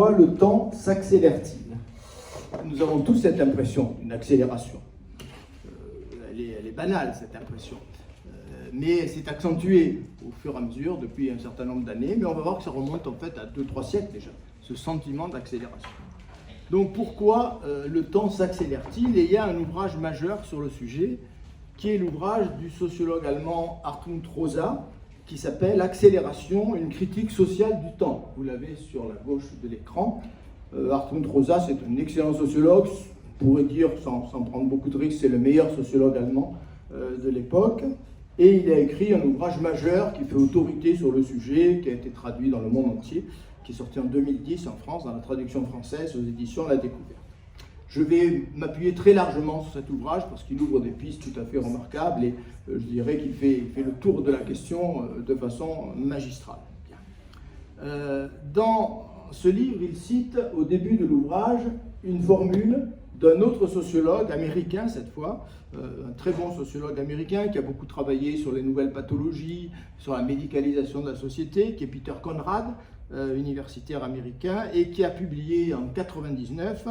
pourquoi le temps s'accélère-t-il? Nous avons tous cette impression d'une accélération. Elle est banale, cette impression. Mais c'est accentué au fur et à mesure depuis un certain nombre d'années. Mais on va voir que ça remonte en fait à 2-3 siècles déjà, ce sentiment d'accélération. Donc pourquoi le temps s'accélère-t-il? Et il y a un ouvrage majeur sur le sujet, qui est l'ouvrage du sociologue allemand Hartmut Rosa, qui s'appelle « Accélération, une critique sociale du temps ». Vous l'avez sur la gauche de l'écran. Hartmut Rosa, c'est un excellent sociologue, on pourrait dire, sans prendre beaucoup de risques, c'est le meilleur sociologue allemand de l'époque. Et il a écrit un ouvrage majeur qui fait autorité sur le sujet, qui a été traduit dans le monde entier, qui est sorti en 2010 en France, dans la traduction française aux éditions La Découverte. Je vais m'appuyer très largement sur cet ouvrage parce qu'il ouvre des pistes tout à fait remarquables et je dirais qu'il fait le tour de la question de façon magistrale. Dans ce livre, il cite au début de l'ouvrage une formule d'un autre sociologue américain cette fois, un très bon sociologue américain qui a beaucoup travaillé sur les nouvelles pathologies, sur la médicalisation de la société, qui est Peter Conrad, universitaire américain, et qui a publié en 1999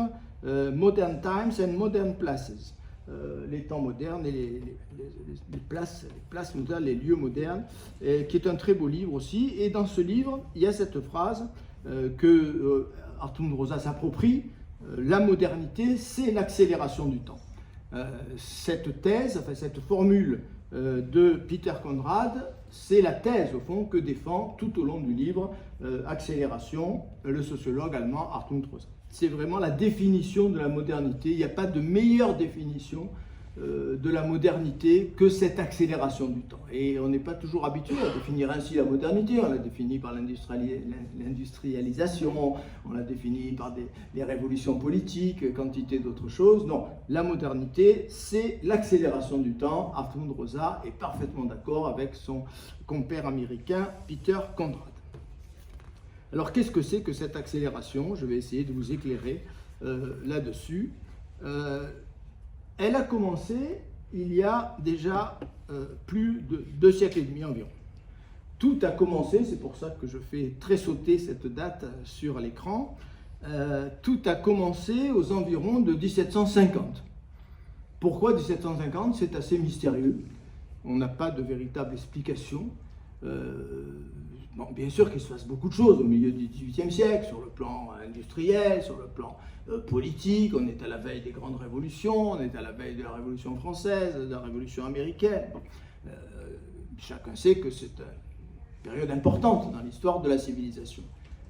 Modern Times and Modern Places, les temps modernes et les places modernes, les lieux modernes, qui est un très beau livre aussi. Et dans ce livre, il y a cette phrase que Hartmut Rosa s'approprie: la modernité, c'est l'accélération du temps. Cette thèse, enfin cette formule de Peter Conrad, c'est la thèse au fond que défend tout au long du livre Accélération, le sociologue allemand Hartmut Rosa. C'est vraiment la définition de la modernité. Il n'y a pas de meilleure définition de la modernité que cette accélération du temps. Et on n'est pas toujours habitué à définir ainsi la modernité. On l'a définie par l'industrialisation, on l'a définie par les révolutions politiques, quantité d'autres choses. Non, la modernité, c'est l'accélération du temps. Hartmut Rosa est parfaitement d'accord avec son compère américain Peter Conrad. Alors qu'est-ce que c'est que cette accélération? Je vais essayer de vous éclairer là-dessus. Elle a commencé il y a déjà plus de 2 siècles et demi environ. Tout a commencé, c'est pour ça que je fais très sauter cette date sur l'écran, tout a commencé aux environs de 1750. Pourquoi 1750? C'est assez mystérieux. On n'a pas de véritable explication. Bon, bien sûr qu'il se passe beaucoup de choses au milieu du XVIIIe siècle, sur le plan industriel, sur le plan politique. On est à la veille des grandes révolutions, on est à la veille de la Révolution française, de la Révolution américaine. Bon, chacun sait que c'est une période importante dans l'histoire de la civilisation.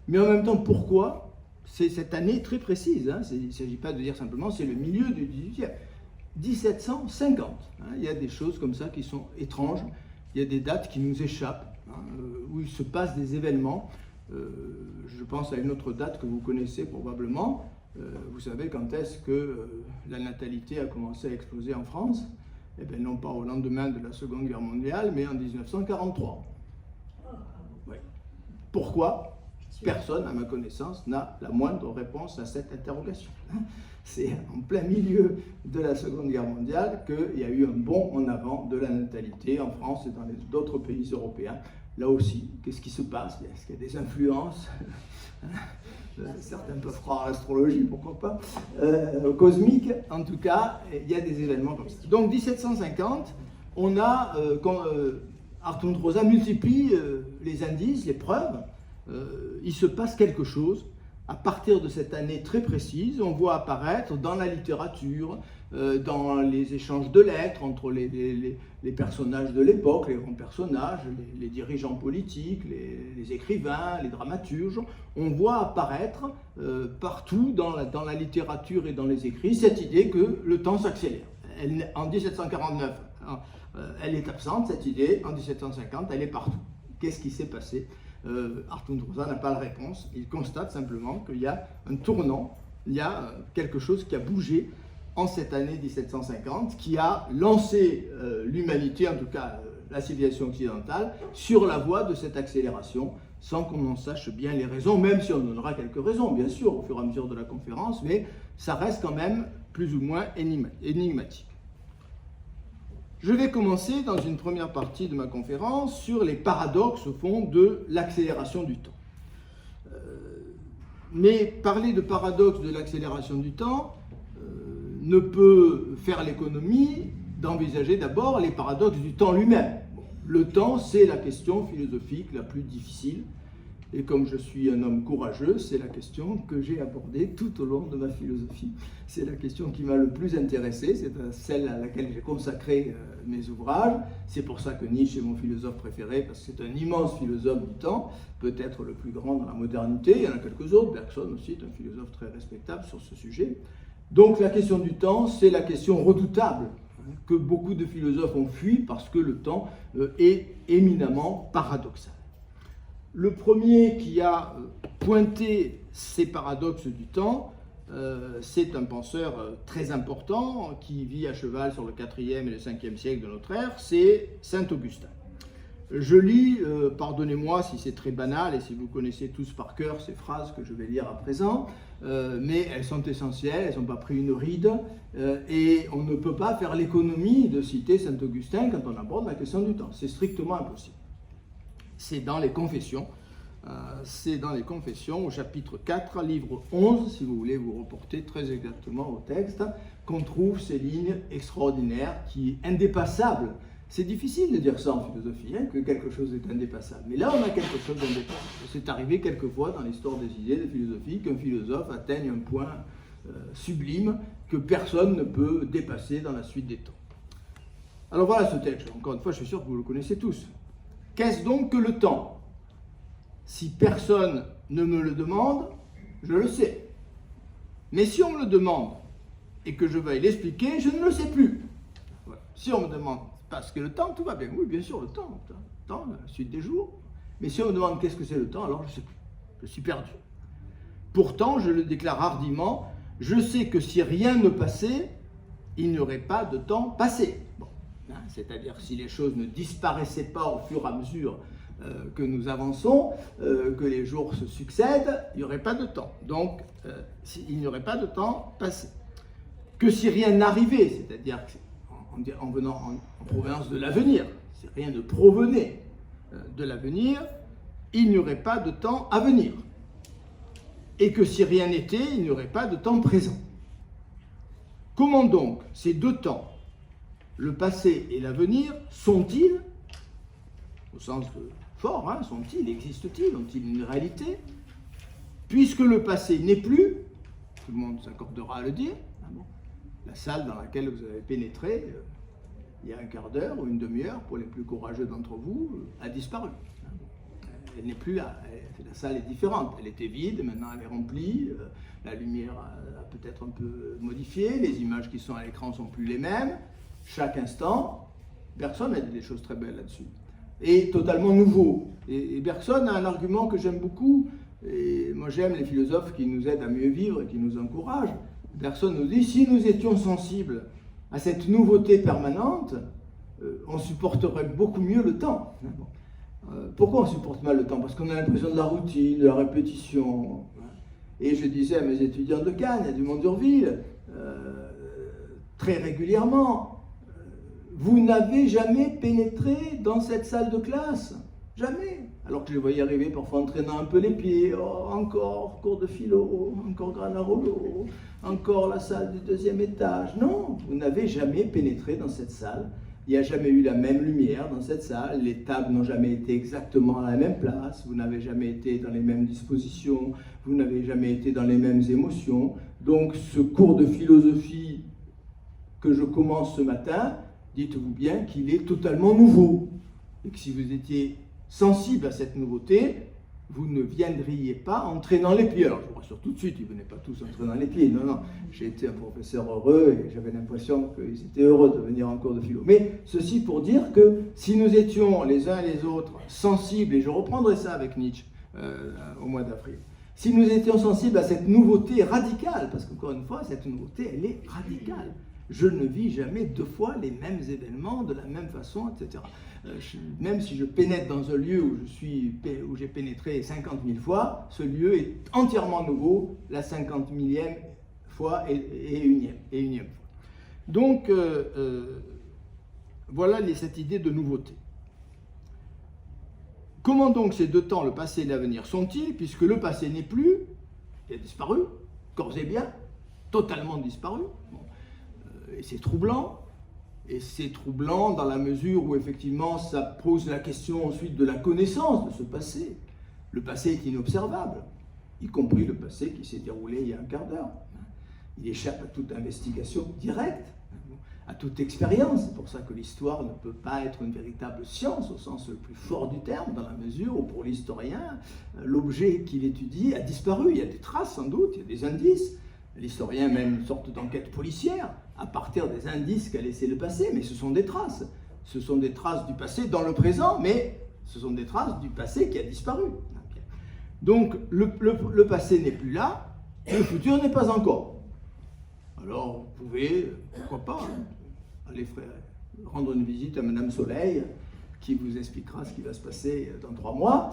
Mais en même temps, pourquoi? C'est cette année très précise, hein. Il ne s'agit pas de dire simplement c'est le milieu du XVIIIe. 1750. Hein. Il y a des choses comme ça qui sont étranges, il y a des dates qui nous échappent. Où il se passe des événements. Je pense à une autre date que vous connaissez probablement. Vous savez quand est-ce que la natalité a commencé à exploser en France? Eh bien non pas au lendemain de la Seconde Guerre mondiale, mais en 1943. Oui. Pourquoi? Personne, à ma connaissance, n'a la moindre réponse à cette interrogation. C'est en plein milieu de la Seconde Guerre mondiale qu'il y a eu un bond en avant de la natalité en France et dans d'autres pays européens. Là aussi, qu'est-ce qui se passe? Est-ce qu'il y a des influences? Certains peuvent croire à l'astrologie, pourquoi pas, cosmique. En tout cas, il y a des événements comme ça. Donc 1750, on a, quand Hartmut Rosa multiplie les indices, les preuves, il se passe quelque chose. À partir de cette année très précise, on voit apparaître dans la littérature, dans les échanges de lettres entre les personnages de l'époque, les grands personnages, les dirigeants politiques, les écrivains, les dramaturges, on voit apparaître partout dans la littérature et dans les écrits cette idée que le temps s'accélère. En 1749, elle est absente, cette idée. En 1750, elle est partout. Qu'est-ce qui s'est passé? Hartmut Rosa n'a pas la réponse. Il constate simplement qu'il y a un tournant, il y a quelque chose qui a bougé en cette année 1750, qui a lancé l'humanité, en tout cas la civilisation occidentale, sur la voie de cette accélération, sans qu'on en sache bien les raisons, même si on donnera quelques raisons, bien sûr, au fur et à mesure de la conférence, mais ça reste quand même plus ou moins énigmatique. Je vais commencer dans une première partie de ma conférence sur les paradoxes au fond de l'accélération du temps. Mais parler de paradoxe de l'accélération du temps ne peut faire l'économie d'envisager d'abord les paradoxes du temps lui-même. Le temps, c'est la question philosophique la plus difficile. Et comme je suis un homme courageux, c'est la question que j'ai abordée tout au long de ma philosophie. C'est la question qui m'a le plus intéressé, c'est celle à laquelle j'ai consacré mes ouvrages. C'est pour ça que Nietzsche est mon philosophe préféré, parce que c'est un immense philosophe du temps, peut-être le plus grand dans la modernité. Il y en a quelques autres, Bergson aussi est un philosophe très respectable sur ce sujet. Donc la question du temps, c'est la question redoutable que beaucoup de philosophes ont fui parce que le temps est éminemment paradoxal. Le premier qui a pointé ces paradoxes du temps, c'est un penseur très important qui vit à cheval sur le 4e et le 5e siècle de notre ère, c'est saint Augustin. Je lis, pardonnez-moi si c'est très banal et si vous connaissez tous par cœur ces phrases que je vais lire à présent, mais elles sont essentielles, elles n'ont pas pris une ride, et on ne peut pas faire l'économie de citer saint Augustin quand on aborde la question du temps. C'est strictement impossible. C'est dans les Confessions, au chapitre 4, livre 11, si vous voulez vous reporter très exactement au texte, qu'on trouve ces lignes extraordinaires qui est indépassable. C'est difficile de dire ça en philosophie, que quelque chose est indépassable. Mais là, on a quelque chose d'indépassable. C'est arrivé quelquefois dans l'histoire des idées de philosophie qu'un philosophe atteigne un point sublime que personne ne peut dépasser dans la suite des temps. Alors voilà ce texte. Encore une fois, je suis sûr que vous le connaissez tous. Qu'est-ce donc que le temps? Si personne ne me le demande, je le sais. Mais si on me le demande et que je veuille l'expliquer, je ne le sais plus. Voilà. Si on me demande, parce que le temps, tout va bien. Oui, bien sûr, le temps, la suite des jours. Mais si on me demande qu'est-ce que c'est le temps, alors je ne sais plus. Je suis perdu. Pourtant, je le déclare hardiment, je sais que si rien ne passait, il n'y aurait pas de temps passé. Bon. C'est-à-dire si les choses ne disparaissaient pas au fur et à mesure que nous avançons, que les jours se succèdent, il n'y aurait pas de temps. Donc, il n'y aurait pas de temps passé. Que si rien n'arrivait, c'est-à-dire en venant en provenance de l'avenir, si rien ne provenait de l'avenir, il n'y aurait pas de temps à venir. Et que si rien n'était, il n'y aurait pas de temps présent. Comment donc ces deux temps, le passé et l'avenir, sont-ils, au sens fort, sont-ils, existent-ils, ont-ils une réalité? Puisque le passé n'est plus, tout le monde s'accordera à le dire, la salle dans laquelle vous avez pénétré il y a un quart d'heure ou une demi-heure, pour les plus courageux d'entre vous, a disparu. Elle n'est plus là, la salle est différente, elle était vide, maintenant elle est remplie, la lumière a peut-être un peu modifié, les images qui sont à l'écran ne sont plus les mêmes. Chaque instant, Bergson a dit des choses très belles là-dessus, et totalement nouveau. Et Bergson a un argument que j'aime beaucoup, et moi j'aime les philosophes qui nous aident à mieux vivre et qui nous encouragent. Bergson nous dit, si nous étions sensibles à cette nouveauté permanente, on supporterait beaucoup mieux le temps. Pourquoi on supporte mal le temps? Parce qu'on a l'impression de la routine, de la répétition. Et je disais à mes étudiants de Cannes et du Mont-d'Urville, très régulièrement, vous n'avez jamais pénétré dans cette salle de classe. Jamais. Alors que je les voyais arriver parfois en traînant un peu les pieds. Oh, encore cours de philo, encore Granarolo, encore la salle du deuxième étage. Non, vous n'avez jamais pénétré dans cette salle. Il n'y a jamais eu la même lumière dans cette salle. Les tables n'ont jamais été exactement à la même place. Vous n'avez jamais été dans les mêmes dispositions. Vous n'avez jamais été dans les mêmes émotions. Donc ce cours de philosophie que je commence ce matin, dites-vous bien qu'il est totalement nouveau. Et que si vous étiez sensible à cette nouveauté, vous ne viendriez pas en traînant les pieds. Alors je vous rassure tout de suite, ils ne venaient pas tous en traînant les pieds. Non, non, j'ai été un professeur heureux et j'avais l'impression qu'ils étaient heureux de venir en cours de philo. Mais ceci pour dire que si nous étions les uns et les autres sensibles, et je reprendrai ça avec Nietzsche au mois d'avril, si nous étions sensibles à cette nouveauté radicale, parce qu'encore une fois, cette nouveauté, elle est radicale. Je ne vis jamais deux fois les mêmes événements de la même façon, etc. Même si je pénètre dans un lieu où j'ai pénétré 50 000 fois, ce lieu est entièrement nouveau, la 50 000e fois et unième fois. Donc, voilà cette idée de nouveauté. Comment donc ces deux temps, le passé et l'avenir, sont-ils, puisque le passé n'est plus, Il a disparu, corps et bien, totalement disparu. Bon. Et c'est troublant. Et c'est troublant dans la mesure où effectivement ça pose la question ensuite de la connaissance de ce passé. Le passé est inobservable, y compris le passé qui s'est déroulé il y a un quart d'heure. Il échappe à toute investigation directe, à toute expérience. C'est pour ça que l'histoire ne peut pas être une véritable science au sens le plus fort du terme, dans la mesure où pour l'historien, l'objet qu'il étudie a disparu. Il y a des traces sans doute, il y a des indices. L'historien mène une sorte d'enquête policière à partir des indices qu'a laissé le passé, mais ce sont des traces. Ce sont des traces du passé dans le présent, mais ce sont des traces du passé qui a disparu. Donc le passé n'est plus là, le futur n'est pas encore. Alors vous pouvez, pourquoi pas, aller rendre une visite à Madame Soleil, qui vous expliquera ce qui va se passer dans 3 mois.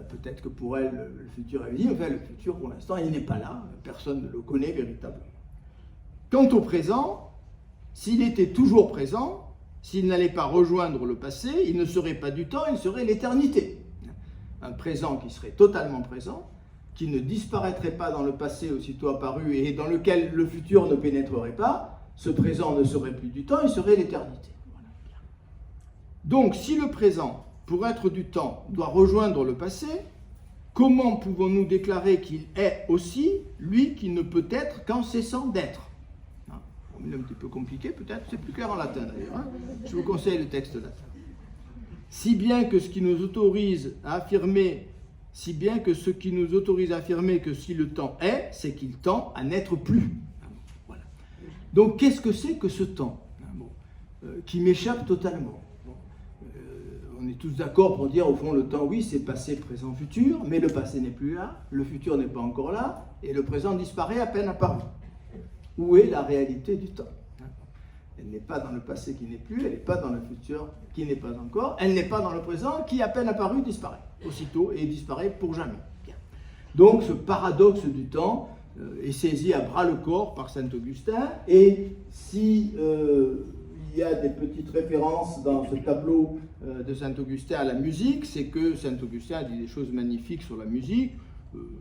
Peut-être que pour elle, le futur est visible. Enfin, le futur, pour l'instant, il n'est pas là. Personne ne le connaît véritablement. Quant au présent, s'il était toujours présent, s'il n'allait pas rejoindre le passé, il ne serait pas du temps, il serait l'éternité. Un présent qui serait totalement présent, qui ne disparaîtrait pas dans le passé aussitôt apparu et dans lequel le futur ne pénétrerait pas. Ce présent ne serait plus du temps, il serait l'éternité. Donc, si le présent, pour être du temps, doit rejoindre le passé, comment pouvons-nous déclarer qu'il est aussi, lui qui ne peut être qu'en cessant d'être? C'est un petit peu compliqué peut-être, c'est plus clair en latin d'ailleurs. Hein. Je vous conseille le texte latin. Si bien que ce qui nous autorise à affirmer, que si le temps est, c'est qu'il tend à n'être plus. Voilà. Donc, qu'est-ce que c'est que ce temps qui m'échappe totalement? On est tous d'accord pour dire, au fond, le temps, oui, c'est passé, présent, futur, mais le passé n'est plus là, le futur n'est pas encore là, et le présent disparaît à peine apparu. Où est la réalité du temps? Elle n'est pas dans le passé qui n'est plus, elle n'est pas dans le futur qui n'est pas encore, elle n'est pas dans le présent qui, à peine apparu, disparaît aussitôt et disparaît pour jamais. Donc, ce paradoxe du temps est saisi à bras le corps par saint Augustin, et si... il y a des petites références dans ce tableau de saint Augustin à la musique, c'est que saint Augustin a dit des choses magnifiques sur la musique,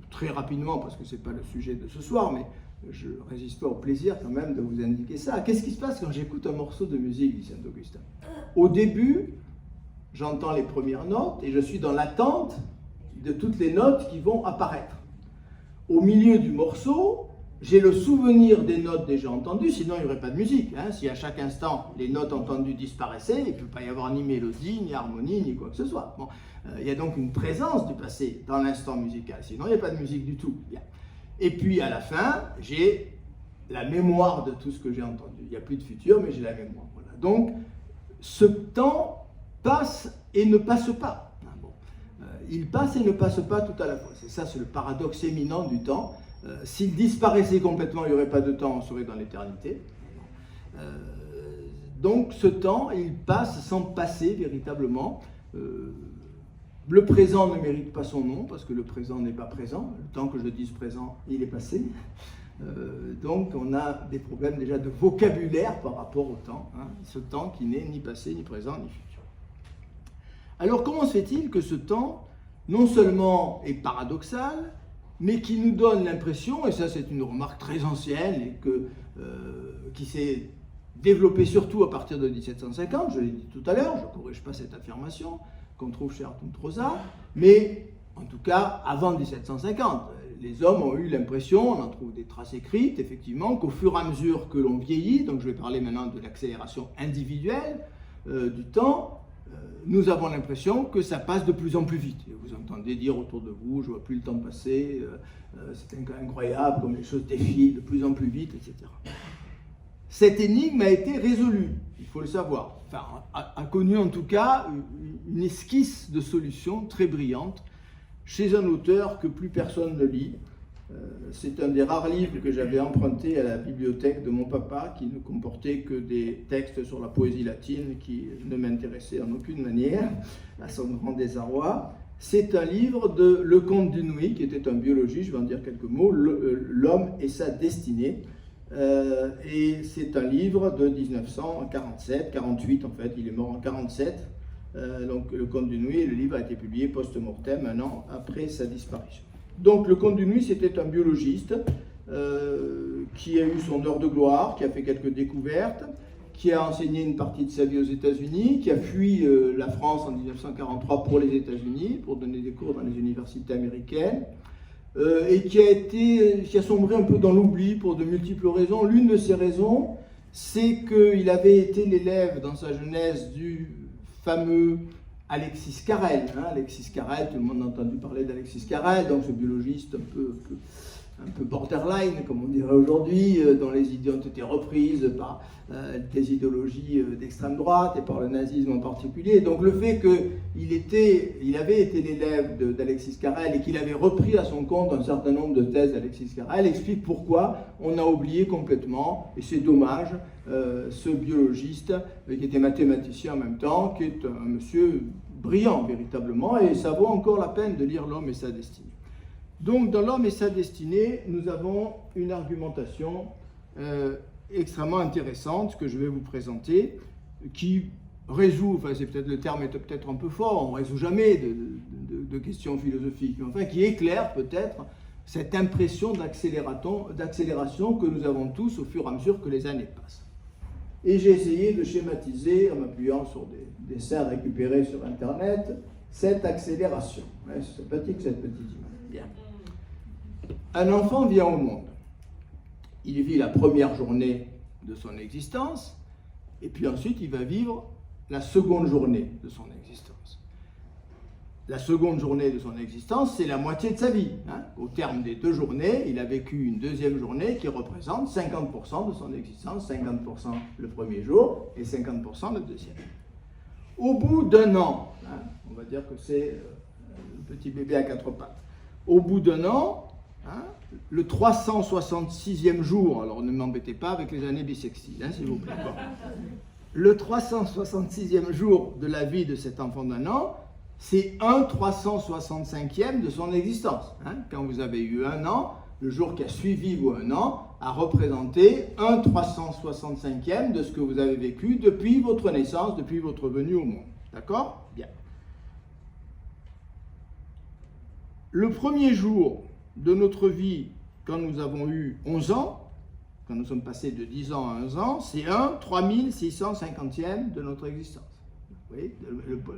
très rapidement parce que ce n'est pas le sujet de ce soir, mais je ne résiste pas au plaisir quand même de vous indiquer ça. Qu'est-ce qui se passe quand j'écoute un morceau de musique, dit saint Augustin? Au début, j'entends les premières notes et je suis dans l'attente de toutes les notes qui vont apparaître. Au milieu du morceau, j'ai le souvenir des notes déjà entendues, sinon il n'y aurait pas de musique. Hein. Si à chaque instant les notes entendues disparaissaient, il ne peut pas y avoir ni mélodie, ni harmonie, ni quoi que ce soit. Bon, il y a donc une présence du passé dans l'instant musical, sinon il n'y a pas de musique du tout. Bien. Et puis à la fin, j'ai la mémoire de tout ce que j'ai entendu. Il n'y a plus de futur, mais j'ai la mémoire. Voilà. Donc, ce temps passe et ne passe pas. Il passe et ne passe pas tout à la fois. C'est ça, c'est le paradoxe éminent du temps. S'il disparaissait complètement, il n'y aurait pas de temps, on serait dans l'éternité. Donc ce temps, il passe sans passer véritablement. Le présent ne mérite pas son nom, parce que le présent n'est pas présent. Le temps que je dise présent, il est passé. Donc on a des problèmes déjà de vocabulaire par rapport au temps. Hein, ce temps qui n'est ni passé, ni présent, ni futur. Alors comment se fait-il que ce temps, non seulement est paradoxal, mais qui nous donne l'impression, et ça c'est une remarque très ancienne, et qui s'est développée surtout à partir de 1750, je l'ai dit tout à l'heure, je ne corrige pas cette affirmation, qu'on trouve chez Hartmut Rosa, mais en tout cas avant 1750. Les hommes ont eu l'impression, on en trouve des traces écrites, effectivement, qu'au fur et à mesure que l'on vieillit, donc je vais parler maintenant de l'accélération individuelle du temps, nous avons l'impression que ça passe de plus en plus vite. Et vous entendez dire autour de vous, je ne vois plus le temps passer, c'est incroyable comme les choses défilent de plus en plus vite, etc. Cette énigme a été résolue, il faut le savoir. Enfin, a connu en tout cas une esquisse de solution très brillante chez un auteur que plus personne ne lit. C'est un des rares livres que j'avais emprunté à la bibliothèque de mon papa, qui ne comportait que des textes sur la poésie latine qui ne m'intéressaient en aucune manière, à son grand désarroi. C'est un livre de Leconte du Noüy, qui était un biologiste, je vais en dire quelques mots, L'homme et sa destinée. Et c'est un livre de 1947, 48 en fait, il est mort en 47. Donc Leconte du Noüy, le livre a été publié post-mortem un an après sa disparition. Donc le Condunuis, c'était un biologiste qui a eu son heure de gloire, qui a fait quelques découvertes, qui a enseigné une partie de sa vie aux États-Unis, qui a fui la France en 1943 pour les États-Unis, pour donner des cours dans les universités américaines, et qui a sombré un peu dans l'oubli pour de multiples raisons. L'une de ces raisons, c'est qu'il avait été l'élève dans sa jeunesse du fameux Alexis Carrel. Alexis Carrel, tout le monde a entendu parler d'Alexis Carrel, donc ce biologiste un peu borderline, comme on dirait aujourd'hui, dont les idées ont été reprises par des idéologies d'extrême droite et par le nazisme en particulier. Donc le fait qu'il avait été l'élève d'Alexis Carrel et qu'il avait repris à son compte un certain nombre de thèses d'Alexis Carrel explique pourquoi on a oublié complètement, et c'est dommage, ce biologiste qui était mathématicien en même temps, qui est un monsieur brillant véritablement, et ça vaut encore la peine de lire L'homme et sa destinée. Donc, dans L'homme et sa destinée, nous avons une argumentation extrêmement intéressante que je vais vous présenter, qui résout, enfin c'est peut-être le terme est peut-être un peu fort, on ne résout jamais de questions philosophiques, mais enfin qui éclaire peut-être cette impression d'accélération que nous avons tous au fur et à mesure que les années passent. Et j'ai essayé de schématiser, en m'appuyant sur des dessins récupérés sur Internet, cette accélération. Ouais, c'est sympathique cette petite image. Bien. Un enfant vient au monde. Il vit la première journée de son existence, et puis ensuite il va vivre la seconde journée de son existence. La seconde journée de son existence, c'est la moitié de sa vie. Au terme des 2 journées, il a vécu une deuxième journée qui représente 50% de son existence, 50% le premier jour et 50% le deuxième. Au bout d'1 an, on va dire que c'est le petit bébé à 4 pattes, au bout d'1 an, le 366e jour, alors ne m'embêtez pas avec les années bissextiles, s'il vous plaît. Le 366e jour de la vie de cet enfant d'1 an, c'est 1/365e de son existence. Quand vous avez eu 1 an, le jour qui a suivi vos 1 an a représenté 1/365e de ce que vous avez vécu depuis votre naissance, depuis votre venue au monde. D'accord ? Bien. Le premier jour de notre vie, quand nous avons eu 11 ans, quand nous sommes passés de 10 ans à 11 ans, c'est 1/3650e de notre existence. Vous voyez,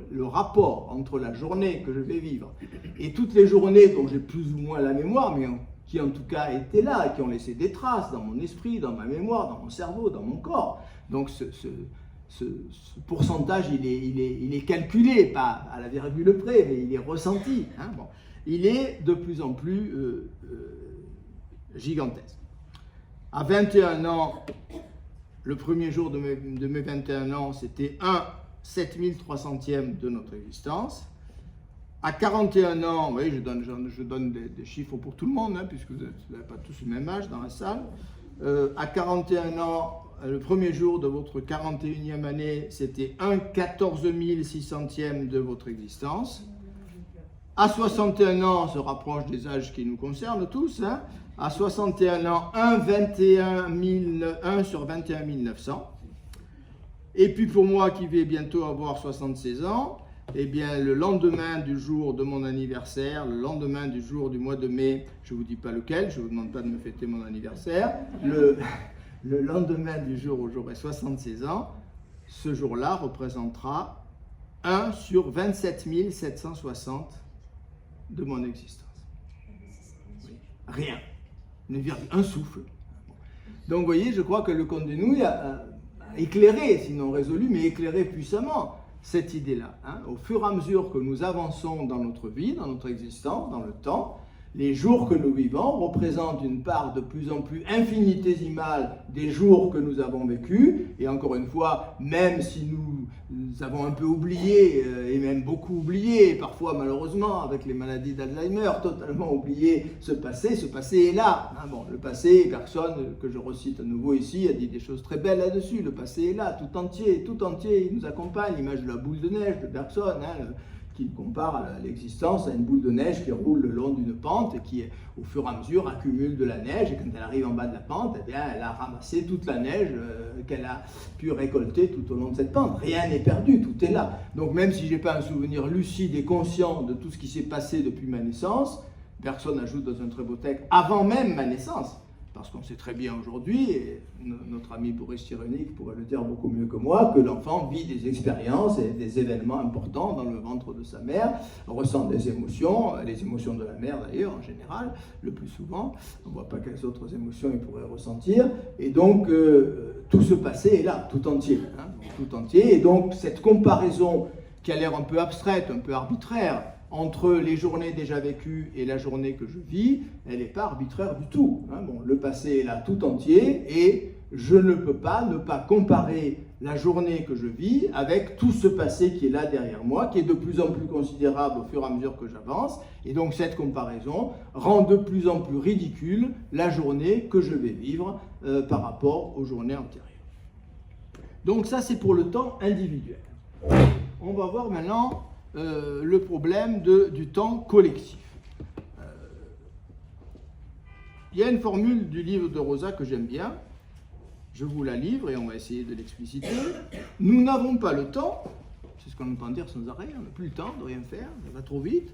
le rapport entre la journée que je vais vivre et toutes les journées dont j'ai plus ou moins la mémoire, mais qui en tout cas étaient là, qui ont laissé des traces dans mon esprit, dans ma mémoire, dans mon cerveau, dans mon corps. Donc ce pourcentage, il est calculé, pas à la virgule près, mais il est ressenti. Bon. Il est de plus en plus gigantesque. À 21 ans, le premier jour de mes 21 ans, c'était 1/7300e de notre existence. À 41 ans, vous voyez, je donne des chiffres pour tout le monde, puisque vous n'avez pas tous le même âge dans la salle. À 41 ans, le premier jour de votre 41e année, c'était 1/14600e de votre existence. À 61 ans, on se rapproche des âges qui nous concernent tous. À 61 ans, 1 sur 21 900. Et puis pour moi qui vais bientôt avoir 76 ans, eh bien le lendemain du jour de mon anniversaire, le lendemain du jour du mois de mai, je ne vous dis pas lequel, je ne vous demande pas de me fêter mon anniversaire, le lendemain du jour où j'aurai 76 ans, ce jour-là représentera 1 sur 27 760 de mon existence. Oui. Rien. Une virgule, un souffle. Donc vous voyez, je crois que le Condunuis a éclairé, sinon résolu, mais éclairé puissamment cette idée-là. Au fur et à mesure que nous avançons dans notre vie, dans notre existence, dans le temps, les jours que nous vivons représentent une part de plus en plus infinitésimale des jours que nous avons vécus. Et encore une fois, même si nous avons un peu oublié, et même beaucoup oublié, parfois malheureusement avec les maladies d'Alzheimer, totalement oublié ce passé est là. Bon, le passé, personne que je recite à nouveau ici a dit des choses très belles là-dessus. Le passé est là, tout entier, il nous accompagne. L'image de la boule de neige de Bergson, qui compare à l'existence à une boule de neige qui roule le long d'une pente et qui, au fur et à mesure, accumule de la neige. Et quand elle arrive en bas de la pente, eh bien, elle a ramassé toute la neige qu'elle a pu récolter tout au long de cette pente. Rien n'est perdu, tout est là. Donc même si je n'ai pas un souvenir lucide et conscient de tout ce qui s'est passé depuis ma naissance, personne n'ajoute dans un très beau texte avant même ma naissance. Parce qu'on sait très bien aujourd'hui, et notre ami Boris Cyrulnik pourrait le dire beaucoup mieux que moi, que l'enfant vit des expériences et des événements importants dans le ventre de sa mère, ressent des émotions, les émotions de la mère d'ailleurs en général, le plus souvent. On ne voit pas quelles autres émotions il pourrait ressentir. Et donc tout ce passé est là, tout entier. Hein, tout entier. Et donc cette comparaison qui a l'air un peu abstraite, un peu arbitraire, entre les journées déjà vécues et la journée que je vis, elle n'est pas arbitraire du tout. Hein. Bon, le passé est là tout entier et je ne peux pas ne pas comparer la journée que je vis avec tout ce passé qui est là derrière moi, qui est de plus en plus considérable au fur et à mesure que j'avance. Et donc cette comparaison rend de plus en plus ridicule la journée que je vais vivre par rapport aux journées antérieures. Donc ça, c'est pour le temps individuel. On va voir maintenant le problème du temps collectif. Il y a une formule du livre de Rosa que j'aime bien. Je vous la livre et on va essayer de l'expliciter. Nous n'avons pas le temps, c'est ce qu'on entend dire sans arrêt, on n'a plus le temps de rien faire, ça va trop vite.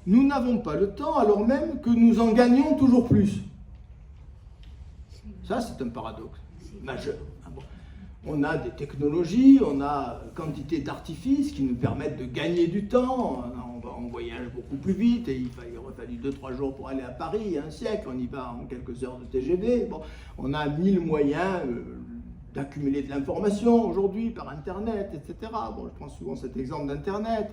Nous n'avons pas le temps alors même que nous en gagnons toujours plus. Ça, c'est un paradoxe majeur. On a des technologies, on a quantité d'artifices qui nous permettent de gagner du temps. On voyage beaucoup plus vite et il aurait fallu 2-3 jours pour aller à Paris, il y a un siècle, on y va en quelques heures de TGV. Bon, on a 1000 moyens d'accumuler de l'information aujourd'hui par Internet, etc. Bon, je prends souvent cet exemple d'Internet.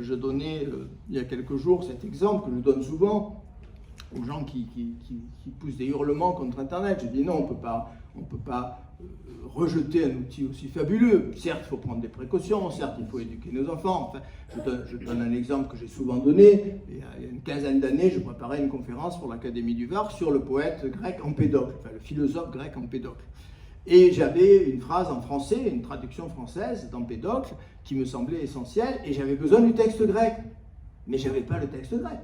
Je donnais il y a quelques jours cet exemple que je donne souvent aux gens qui poussent des hurlements contre Internet. Je dis non, on peut pas rejeter un outil aussi fabuleux. Certes, il faut prendre des précautions, certes, il faut éduquer nos enfants. Enfin, je donne un exemple que j'ai souvent donné. Il y a une quinzaine d'années, je préparais une conférence pour l'Académie du Var sur le poète grec Empédocle, enfin le philosophe grec Empédocle. Et j'avais une phrase en français, une traduction française d'Empédocle qui me semblait essentielle, et j'avais besoin du texte grec. Mais je n'avais pas le texte grec.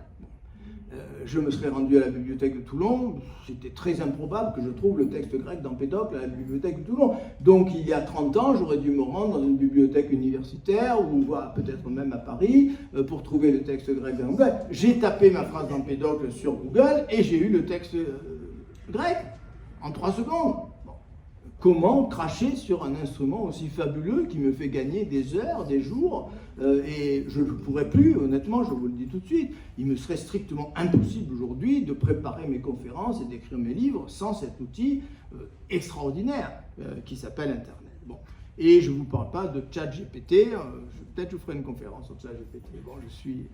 Je me serais rendu à la bibliothèque de Toulon, c'était très improbable que je trouve le texte grec d'Empédocle à la bibliothèque de Toulon. Donc il y a 30 ans, j'aurais dû me rendre dans une bibliothèque universitaire, ou peut-être même à Paris, pour trouver le texte grec d'Empédocle. J'ai tapé ma phrase d'Empédocle sur Google et j'ai eu le texte grec en 3 secondes. Comment cracher sur un instrument aussi fabuleux qui me fait gagner des heures, des jours, et je ne pourrais plus, honnêtement, je vous le dis tout de suite, il me serait strictement impossible aujourd'hui de préparer mes conférences et d'écrire mes livres sans cet outil extraordinaire qui s'appelle Internet. Bon. Et je ne vous parle pas de ChatGPT, peut-être je ferai une conférence sur ChatGPT. Bon, je suis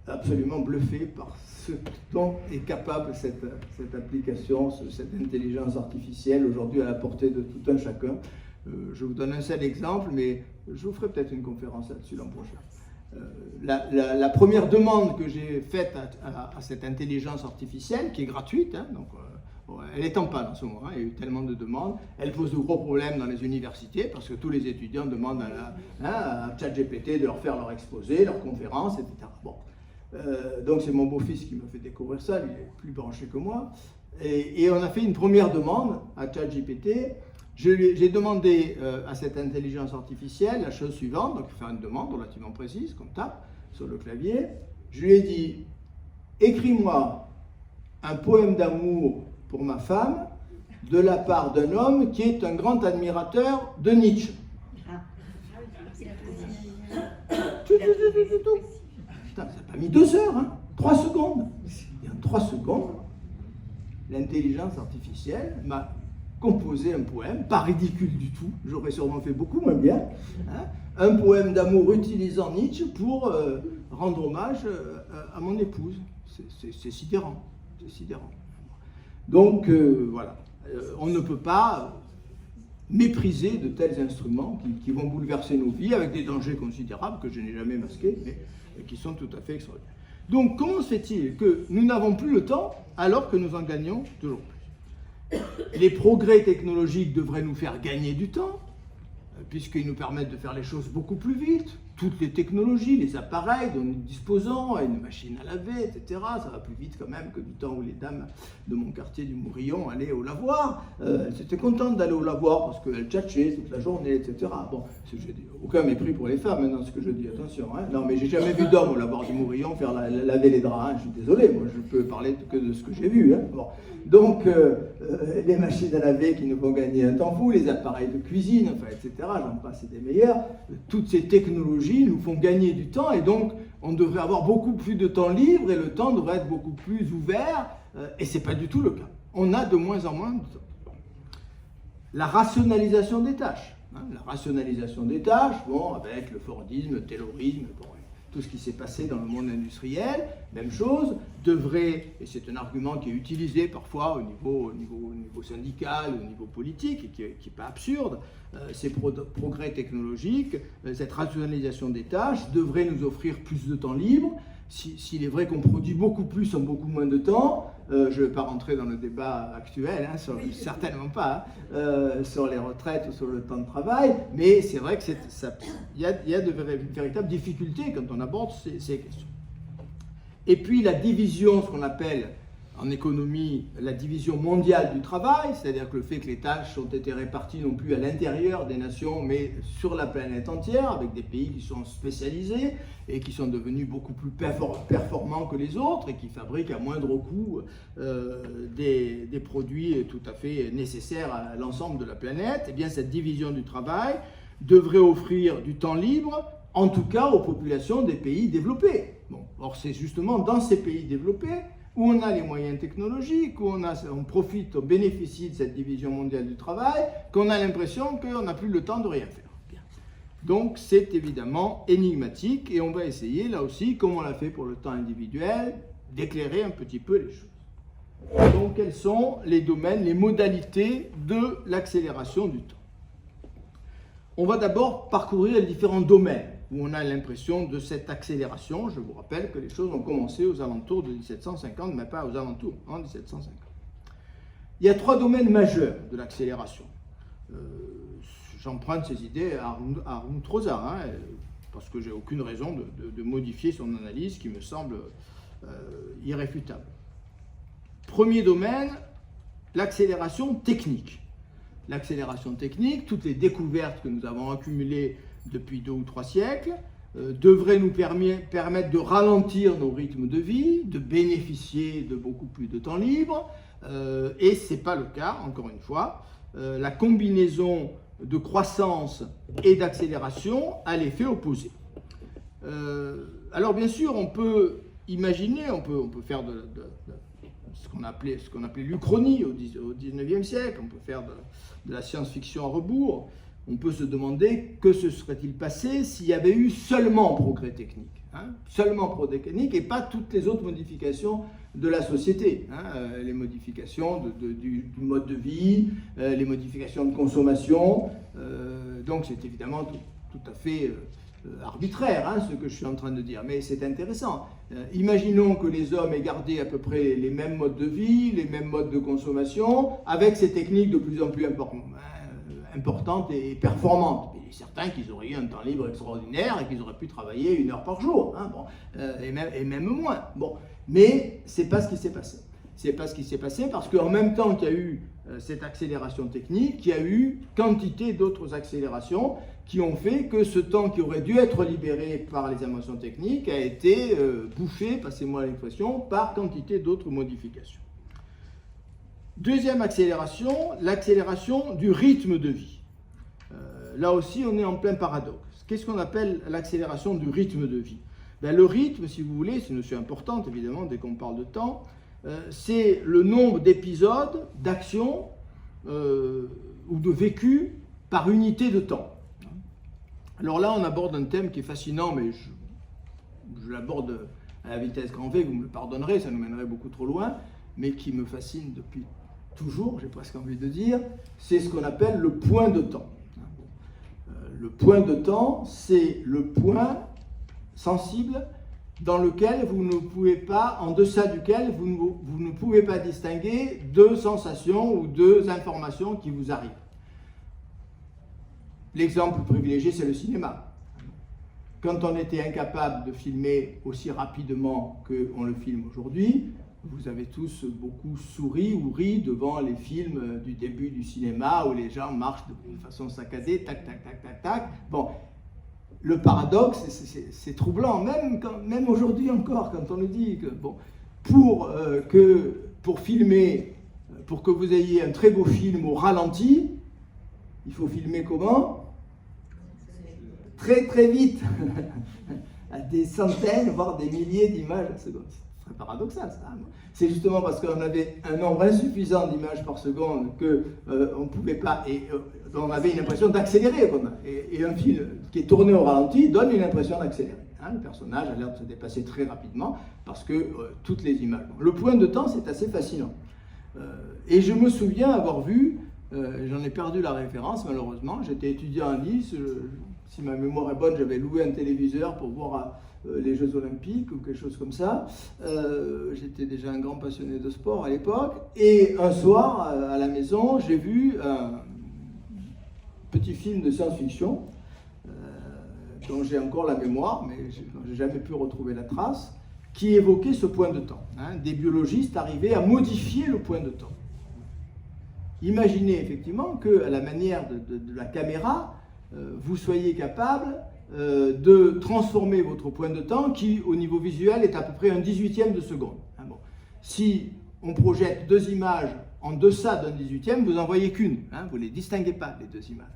absolument bluffé par ce dont est capable cette application, cette intelligence artificielle aujourd'hui à la portée de tout un chacun. Je vous donne un seul exemple, mais je vous ferai peut-être une conférence là-dessus l'an prochain. La première demande que j'ai faite à cette intelligence artificielle, qui est gratuite, hein, donc, elle est en panne en ce moment, hein, il y a eu tellement de demandes, elle pose de gros problèmes dans les universités parce que tous les étudiants demandent à ChatGPT de leur faire leur exposé, leur conférence, etc. Bon. Donc c'est mon beau-fils qui m'a fait découvrir ça, lui il est plus branché que moi. Et on a fait une première demande à ChatGPT. J'ai demandé à cette intelligence artificielle la chose suivante, donc faire une demande relativement précise, comme tape, sur le clavier. Je lui ai dit, écris-moi un poème d'amour pour ma femme de la part d'un homme qui est un grand admirateur de Nietzsche. Putain, ça n'a pas mis 2 heures, hein, 3 secondes. Et en 3 secondes, l'intelligence artificielle m'a composé un poème, pas ridicule du tout, j'aurais sûrement fait beaucoup moins bien, hein, un poème d'amour utilisant Nietzsche pour rendre hommage à mon épouse. C'est sidérant, c'est sidérant. Donc voilà, on ne peut pas mépriser de tels instruments qui vont bouleverser nos vies avec des dangers considérables que je n'ai jamais masqués, mais qui sont tout à fait extraordinaires. Donc comment se fait-il que nous n'avons plus le temps alors que nous en gagnons toujours plus? Les progrès technologiques devraient nous faire gagner du temps, puisqu'ils nous permettent de faire les choses beaucoup plus vite, toutes les technologies, les appareils dont nous disposons, une machine à laver, etc. Ça va plus vite quand même que du temps où les dames de mon quartier du Mourillon allaient au lavoir. Elles étaient contentes d'aller au lavoir parce qu'elles tchatchaient toute la journée, etc. Bon, aucun mépris pour les femmes, dans ce que je dis, attention. Hein. Non, mais j'ai jamais vu d'homme au lavoir du Mourillon faire laver les draps. Hein. Je suis désolé, moi je peux parler que de ce que j'ai vu. Hein. Bon. Donc, les machines à laver qui nous font gagner un temps fou, les appareils de cuisine, enfin, etc., j'en passe, c'est des meilleurs. Toutes ces technologies nous font gagner du temps et donc on devrait avoir beaucoup plus de temps libre et le temps devrait être beaucoup plus ouvert et ce n'est pas du tout le cas. On a de moins en moins de temps. La rationalisation des tâches. Hein, la rationalisation des tâches, bon, avec le Fordisme, le Taylorisme, bon, tout ce qui s'est passé dans le monde industriel, même chose, devrait, et c'est un argument qui est utilisé parfois au niveau syndical, au niveau politique, et qui n'est pas absurde, ces progrès technologiques, cette rationalisation des tâches devrait nous offrir plus de temps libre. S'il est vrai qu'on produit beaucoup plus en beaucoup moins de temps, je ne vais pas rentrer dans le débat actuel, hein, certainement pas, sur les retraites ou sur le temps de travail, mais c'est vrai qu'il y a de véritables difficultés quand on aborde ces questions. Et puis la division, ce qu'on appelle en économie la division mondiale du travail, c'est-à-dire que le fait que les tâches ont été réparties non plus à l'intérieur des nations, mais sur la planète entière, avec des pays qui sont spécialisés et qui sont devenus beaucoup plus performants que les autres et qui fabriquent à moindre coût des produits tout à fait nécessaires à l'ensemble de la planète. Eh bien, cette division du travail devrait offrir du temps libre, en tout cas aux populations des pays développés. Bon, or, c'est justement dans ces pays développés où on a les moyens technologiques, où on profite, on bénéficie de cette division mondiale du travail, qu'on a l'impression qu'on n'a plus le temps de rien faire. Bien. Donc c'est évidemment énigmatique et on va essayer, là aussi, comme on l'a fait pour le temps individuel, d'éclairer un petit peu les choses. Donc quels sont les domaines, les modalités de l'accélération du temps? On va d'abord parcourir les différents domaines où on a l'impression de cette accélération. Je vous rappelle que les choses ont commencé aux alentours de 1750, mais pas aux alentours, en 1750. Il y a trois domaines majeurs de l'accélération. J'emprunte ces idées à Hartmut Rosa, hein, parce que j'ai aucune raison de modifier son analyse qui me semble irréfutable. Premier domaine, l'accélération technique. L'accélération technique, toutes les découvertes que nous avons accumulées depuis 2 ou 3 siècles, devraient nous permettre de ralentir nos rythmes de vie, de bénéficier de beaucoup plus de temps libre, et ce n'est pas le cas, encore une fois. La combinaison de croissance et d'accélération a l'effet opposé. Alors bien sûr, on peut imaginer, on peut faire ce qu'on appelait l'Uchronie au XIXe siècle, on peut faire de la science-fiction à rebours. On peut se demander que se serait-il passé s'il y avait eu seulement progrès technique, hein, seulement progrès technique et pas toutes les autres modifications de la société, hein, les modifications du mode de vie, les modifications de consommation. Donc c'est évidemment tout à fait arbitraire, hein, ce que je suis en train de dire, mais c'est intéressant. Imaginons que les hommes aient gardé à peu près les mêmes modes de vie, les mêmes modes de consommation, avec ces techniques de plus en plus importantes et performantes. Il est certain qu'ils auraient eu un temps libre extraordinaire et qu'ils auraient pu travailler 1 heure par jour, hein, bon, et même moins. Bon. Mais ce n'est pas ce qui s'est passé. C'est pas ce qui s'est passé parce qu'en même temps qu'il y a eu cette accélération technique, il y a eu quantité d'autres accélérations qui ont fait que ce temps qui aurait dû être libéré par les inventions techniques a été bouffé, passez-moi l'expression, par quantité d'autres modifications. Deuxième accélération, l'accélération du rythme de vie. Là aussi, on est en plein paradoxe. Qu'est-ce qu'on appelle l'accélération du rythme de vie? Ben, le rythme, si vous voulez, c'est une notion importante, évidemment, dès qu'on parle de temps, c'est le nombre d'épisodes, d'actions ou de vécus par unité de temps. Alors là, on aborde un thème qui est fascinant, mais je l'aborde à la vitesse grand V, vous me le pardonnerez, ça nous mènerait beaucoup trop loin, mais qui me fascine depuis toujours, j'ai presque envie de dire, c'est ce qu'on appelle le point de temps. Le point de temps, c'est le point sensible dans lequel vous ne pouvez pas, en deçà duquel vous ne pouvez pas distinguer deux sensations ou deux informations qui vous arrivent. L'exemple privilégié, c'est le cinéma. quand on était incapable de filmer aussi rapidement qu'on le filme aujourd'hui, vous avez tous beaucoup souri ou ri devant les films du début du cinéma où les gens marchent de façon saccadée, tac, tac, tac, tac, tac. Bon, le paradoxe, c'est troublant, même aujourd'hui encore, quand on nous dit que bon, pour filmer, pour que vous ayez un très beau film au ralenti, il faut filmer comment? Très très vite, à des centaines, voire des milliers d'images à la seconde. C'est très paradoxal ça. C'est justement parce qu'on avait un nombre insuffisant d'images par seconde qu'on ne pouvait pas, et on avait une impression d'accélérer. Et un film qui est tourné au ralenti donne une impression d'accélérer. Le personnage a l'air de se dépasser très rapidement parce que toutes les images. Le point de temps, c'est assez fascinant. Et je me souviens avoir vu, j'en ai perdu la référence malheureusement, j'étais étudiant à Nice, si ma mémoire est bonne, j'avais loué un téléviseur pour voir les Jeux Olympiques ou quelque chose comme ça. J'étais déjà un grand passionné de sport à l'époque. Et un soir, à la maison, j'ai vu un petit film de science-fiction dont j'ai encore la mémoire, mais je n'ai jamais pu retrouver la trace, qui évoquait ce point de temps. Des biologistes arrivaient à modifier le point de temps. Imaginez effectivement qu'à la manière de la caméra, vous soyez capable de transformer votre point de temps qui, au niveau visuel, est à peu près un 18e de seconde. Bon. Si on projette deux images en deçà d'un 18e, vous n'en voyez qu'une. Vous ne les distinguez pas, les deux images.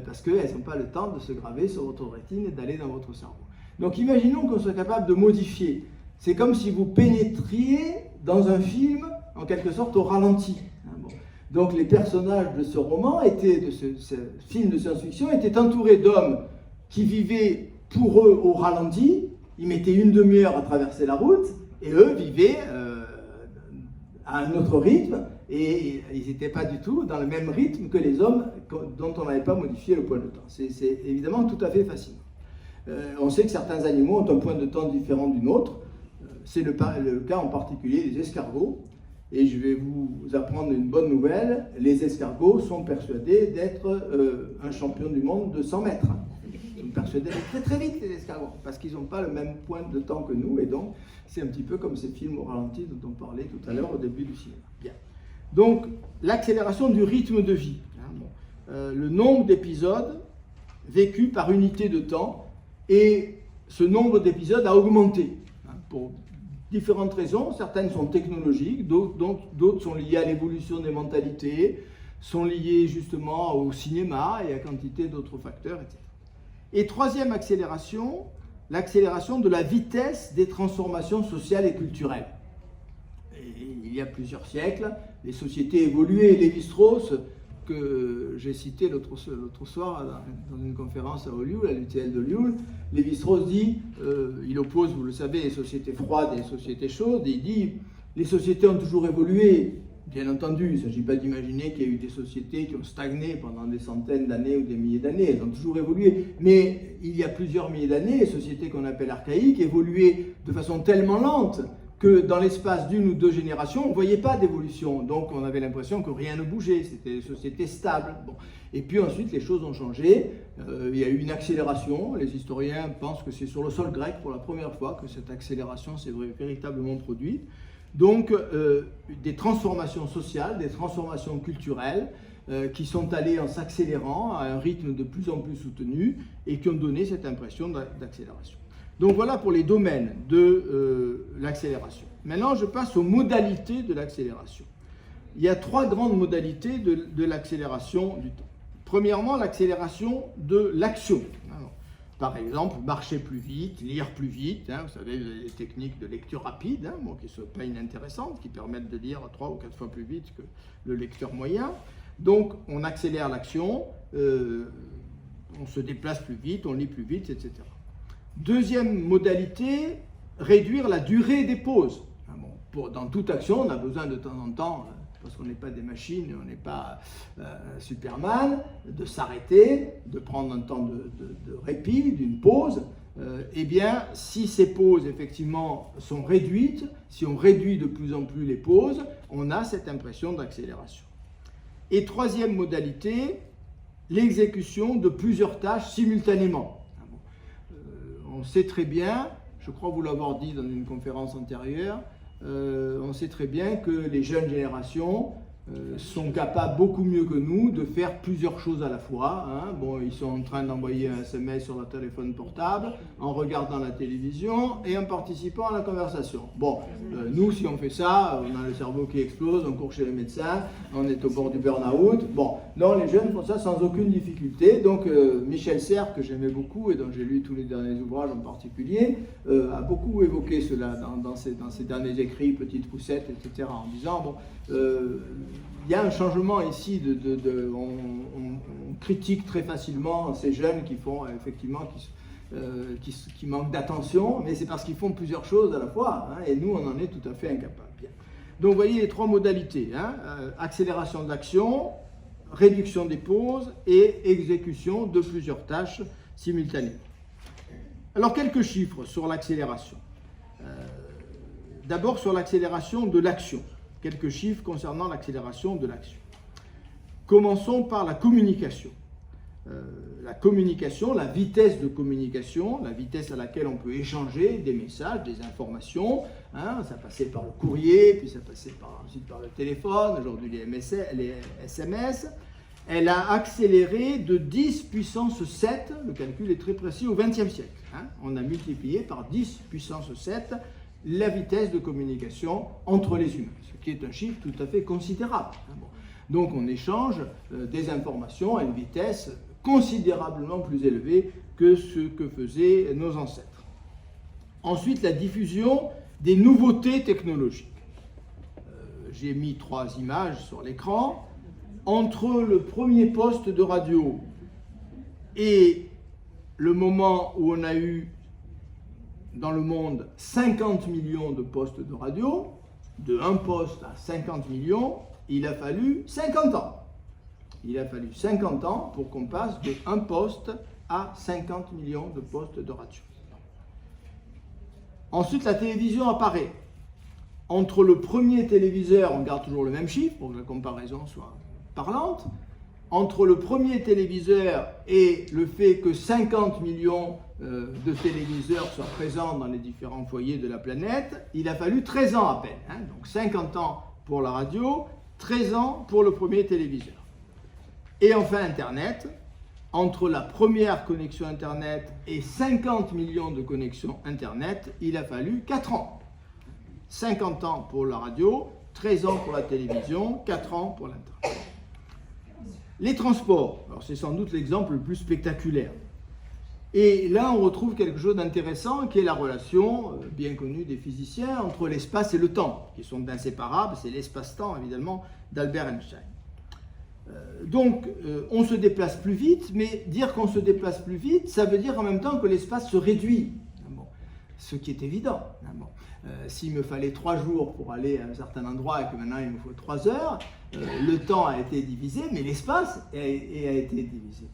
Parce qu'elles n'ont pas le temps de se graver sur votre rétine et d'aller dans votre cerveau. Donc imaginons qu'on soit capable de modifier. C'est comme si vous pénétriez dans un film, en quelque sorte, au ralenti. Donc les personnages de ce roman, de ce film de science-fiction, étaient entourés d'hommes qui vivaient pour eux au ralenti. Ils mettaient une demi-heure à traverser la route, et eux vivaient à un autre rythme, et ils n'étaient pas du tout dans le même rythme que les hommes dont on n'avait pas modifié le point de temps. C'est évidemment tout à fait fascinant. On sait que certains animaux ont un point de temps différent d'une autre. C'est le cas en particulier des escargots. Et je vais vous apprendre une bonne nouvelle. Les escargots sont persuadés d'être un champion du monde de 100 mètres. Ils sont persuadés d'aller très très vite, les escargots, parce qu'ils n'ont pas le même point de temps que nous. Et donc, c'est un petit peu comme ces films au ralenti dont on parlait tout à l'heure au début du cinéma. Bien. Donc, l'accélération du rythme de vie. Le nombre d'épisodes vécus par unité de temps, et ce nombre d'épisodes a augmenté. Pour différentes raisons, certaines sont technologiques, d'autres sont liées à l'évolution des mentalités, sont liées justement au cinéma et à quantité d'autres facteurs, etc. Et troisième accélération, l'accélération de la vitesse des transformations sociales et culturelles. Et il y a plusieurs siècles, les sociétés évoluaient. Lévi-Strauss, que j'ai cité l'autre soir dans une conférence à Hollywood, à l'UTL de Hollywood, Lévi-Strauss dit, il oppose, vous le savez, les sociétés froides et les sociétés chaudes, et il dit, les sociétés ont toujours évolué. Bien entendu, il ne s'agit pas d'imaginer qu'il y a eu des sociétés qui ont stagné pendant des centaines d'années ou des milliers d'années, elles ont toujours évolué. Mais il y a plusieurs milliers d'années, les sociétés qu'on appelle archaïques évoluaient de façon tellement lente que dans l'espace d'une ou deux générations, on ne voyait pas d'évolution. Donc on avait l'impression que rien ne bougeait, c'était des sociétés stables. Bon. Et puis ensuite, les choses ont changé, il y a eu une accélération. Les historiens pensent que c'est sur le sol grec pour la première fois que cette accélération s'est véritablement produite. Donc des transformations sociales, des transformations culturelles qui sont allées en s'accélérant à un rythme de plus en plus soutenu et qui ont donné cette impression d'accélération. Donc voilà pour les domaines de l'accélération. Maintenant, je passe aux modalités de l'accélération. Il y a trois grandes modalités de l'accélération du temps. Premièrement, l'accélération de l'action. Par exemple, marcher plus vite, lire plus vite. Vous savez, les techniques de lecture rapide, qui ne sont pas inintéressantes, qui permettent de lire 3 ou 4 fois plus vite que le lecteur moyen. Donc, on accélère l'action, on se déplace plus vite, on lit plus vite, etc. Deuxième modalité, réduire la durée des pauses. Dans toute action, on a besoin de temps en temps, parce qu'on n'est pas des machines, on n'est pas Superman, de s'arrêter, de prendre un temps de répit, d'une pause. Eh bien, si ces pauses, effectivement, sont réduites, si on réduit de plus en plus les pauses, on a cette impression d'accélération. Et troisième modalité, l'exécution de plusieurs tâches simultanément. on sait très bien, je crois vous l'avoir dit dans une conférence antérieure, on sait très bien que les jeunes générations sont capables beaucoup mieux que nous de faire plusieurs choses à la fois. Hein. Bon, ils sont en train d'envoyer un SMS sur leur téléphone portable, en regardant la télévision et en participant à la conversation. Bon, nous, si on fait ça, on a le cerveau qui explose, on court chez le médecin, on est au bord du burn-out. Bon, non, les jeunes font ça sans aucune difficulté. Donc, Michel Serres, que j'aimais beaucoup et dont j'ai lu tous les derniers ouvrages en particulier, a beaucoup évoqué cela dans ses derniers écrits, Petite Poussette, etc., en disant, bon, il y a un changement ici, on critique très facilement ces jeunes qui font effectivement, qui manquent d'attention, mais c'est parce qu'ils font plusieurs choses à la fois, hein, et nous on en est tout à fait incapables. Bien. Donc vous voyez les trois modalités, hein, accélération de l'action, réduction des pauses et exécution de plusieurs tâches simultanément. Alors quelques chiffres sur l'accélération. D'abord sur l'accélération de l'action. Quelques chiffres concernant l'accélération de l'action. Commençons par la communication. La communication, la vitesse de communication, la vitesse à laquelle on peut échanger des messages, des informations. Hein, ça passait par le courrier, puis ça passait ensuite par le téléphone, aujourd'hui les SMS. Elle a accéléré de 10 puissance 7, le calcul est très précis, au XXe siècle. Hein. On a multiplié par 10 puissance 7 la vitesse de communication entre les humains, ce qui est un chiffre tout à fait considérable. Donc on échange des informations à une vitesse considérablement plus élevée que ce que faisaient nos ancêtres. Ensuite, la diffusion des nouveautés technologiques. J'ai mis 3 images sur l'écran. Entre le premier poste de radio et le moment où on a eu dans le monde 50 millions de postes de radio, de 1 poste à 50 millions, il a fallu 50 ans. Il a fallu 50 ans pour qu'on passe de 1 poste à 50 millions de postes de radio. Ensuite, la télévision apparaît. Entre le premier téléviseur, on garde toujours le même chiffre pour que la comparaison soit parlante, entre le premier téléviseur et le fait que 50 millions de téléviseurs soient présents dans les différents foyers de la planète, il a fallu 13 ans à peine. Hein, donc 50 ans pour la radio, 13 ans pour le premier téléviseur. Et enfin Internet, entre la première connexion Internet et 50 millions de connexions Internet, il a fallu 4 ans. 50 ans pour la radio, 13 ans pour la télévision, 4 ans pour l'Internet. Les transports, alors c'est sans doute l'exemple le plus spectaculaire. Et là, on retrouve quelque chose d'intéressant qui est la relation bien connue des physiciens entre l'espace et le temps, qui sont inséparables, c'est l'espace-temps évidemment d'Albert Einstein. Donc, on se déplace plus vite, mais dire qu'on se déplace plus vite, ça veut dire en même temps que l'espace se réduit. Bon, ce qui est évident. Bon. S'il me fallait 3 jours pour aller à un certain endroit et que maintenant il me faut 3 heures, le temps a été divisé, mais l'espace a été divisé.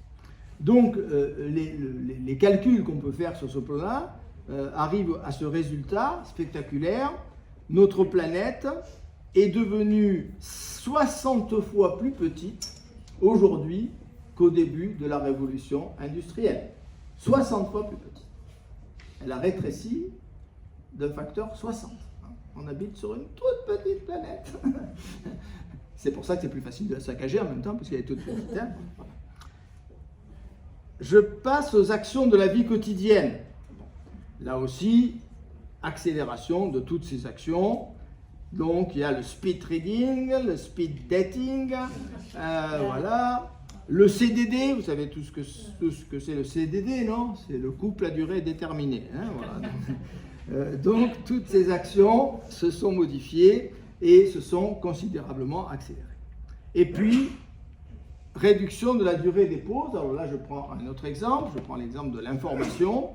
Donc, les calculs qu'on peut faire sur ce plan-là arrivent à ce résultat spectaculaire. Notre planète est devenue 60 fois plus petite aujourd'hui qu'au début de la révolution industrielle. 60 fois plus petite. Elle a rétréci d'un facteur 60. On habite sur une toute petite planète. C'est pour ça que c'est plus facile de la saccager en même temps, parce qu'elle est toute petite. Hein. Je passe aux actions de la vie quotidienne. Là aussi, accélération de toutes ces actions. Donc, il y a le speed reading, le speed dating, voilà. Le CDD, vous savez tout ce que c'est le CDD, non? C'est le couple à durée déterminée. Hein, voilà. Donc, toutes ces actions se sont modifiées et se sont considérablement accélérées. Et puis, réduction de la durée des pauses. Alors là, je prends un autre exemple. Je prends l'exemple de l'information.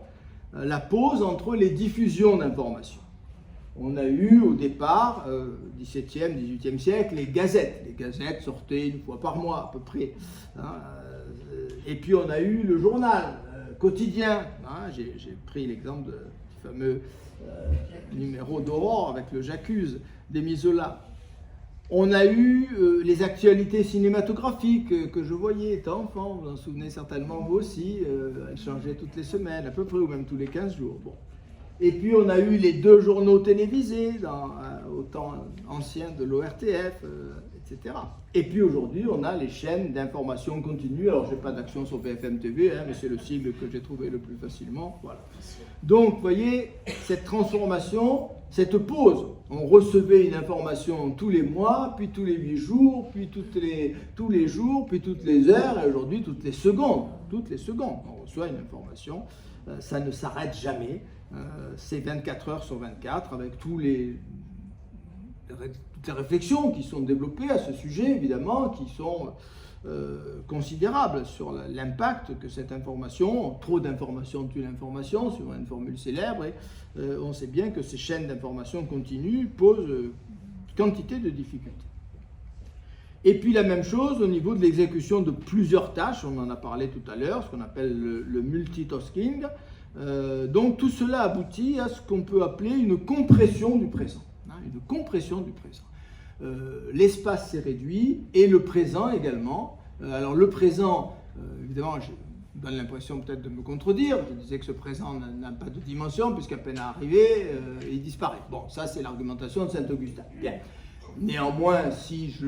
La pause entre les diffusions d'informations. On a eu au départ, 17e, 18e siècle, les gazettes. Les gazettes sortaient 1 fois par mois à peu près. Hein, et puis on a eu le journal quotidien. Hein, j'ai pris l'exemple du fameux numéro d'Aurore avec le J'accuse d'Émile Zola. On a eu les actualités cinématographiques que je voyais étant enfant, vous en souvenez certainement vous aussi, elles changeaient toutes les semaines à peu près, ou même tous les 15 jours. Bon. Et puis on a eu les 2 journaux télévisés au temps ancien de l'ORTF, etc. Et puis aujourd'hui on a les chaînes d'information continue. Alors je n'ai pas d'action sur BFM TV, mais c'est le sigle que j'ai trouvé le plus facilement. Voilà. Donc vous voyez, cette transformation, cette pause, on recevait une information tous les mois, puis tous les 8 jours, puis tous les jours, puis toutes les heures, et aujourd'hui toutes les secondes. Toutes les secondes, on reçoit une information, ça ne s'arrête jamais. C'est 24 heures sur 24 avec toutes les réflexions qui sont développées à ce sujet, évidemment, qui sont considérables sur l'impact que cette information, trop d'informations tue l'information, sur une formule célèbre, et on sait bien que ces chaînes d'information continues posent quantité de difficultés. Et puis la même chose au niveau de l'exécution de plusieurs tâches, on en a parlé tout à l'heure, ce qu'on appelle le multitasking. Donc tout cela aboutit à ce qu'on peut appeler une compression du présent. Une compression du présent. L'espace s'est réduit et le présent également. Alors le présent, évidemment, je donne l'impression peut-être de me contredire. Je disais que ce présent n'a pas de dimension puisqu'à peine arrivé, il disparaît. Bon, ça c'est l'argumentation de Saint-Augustin. Bien. Néanmoins, si je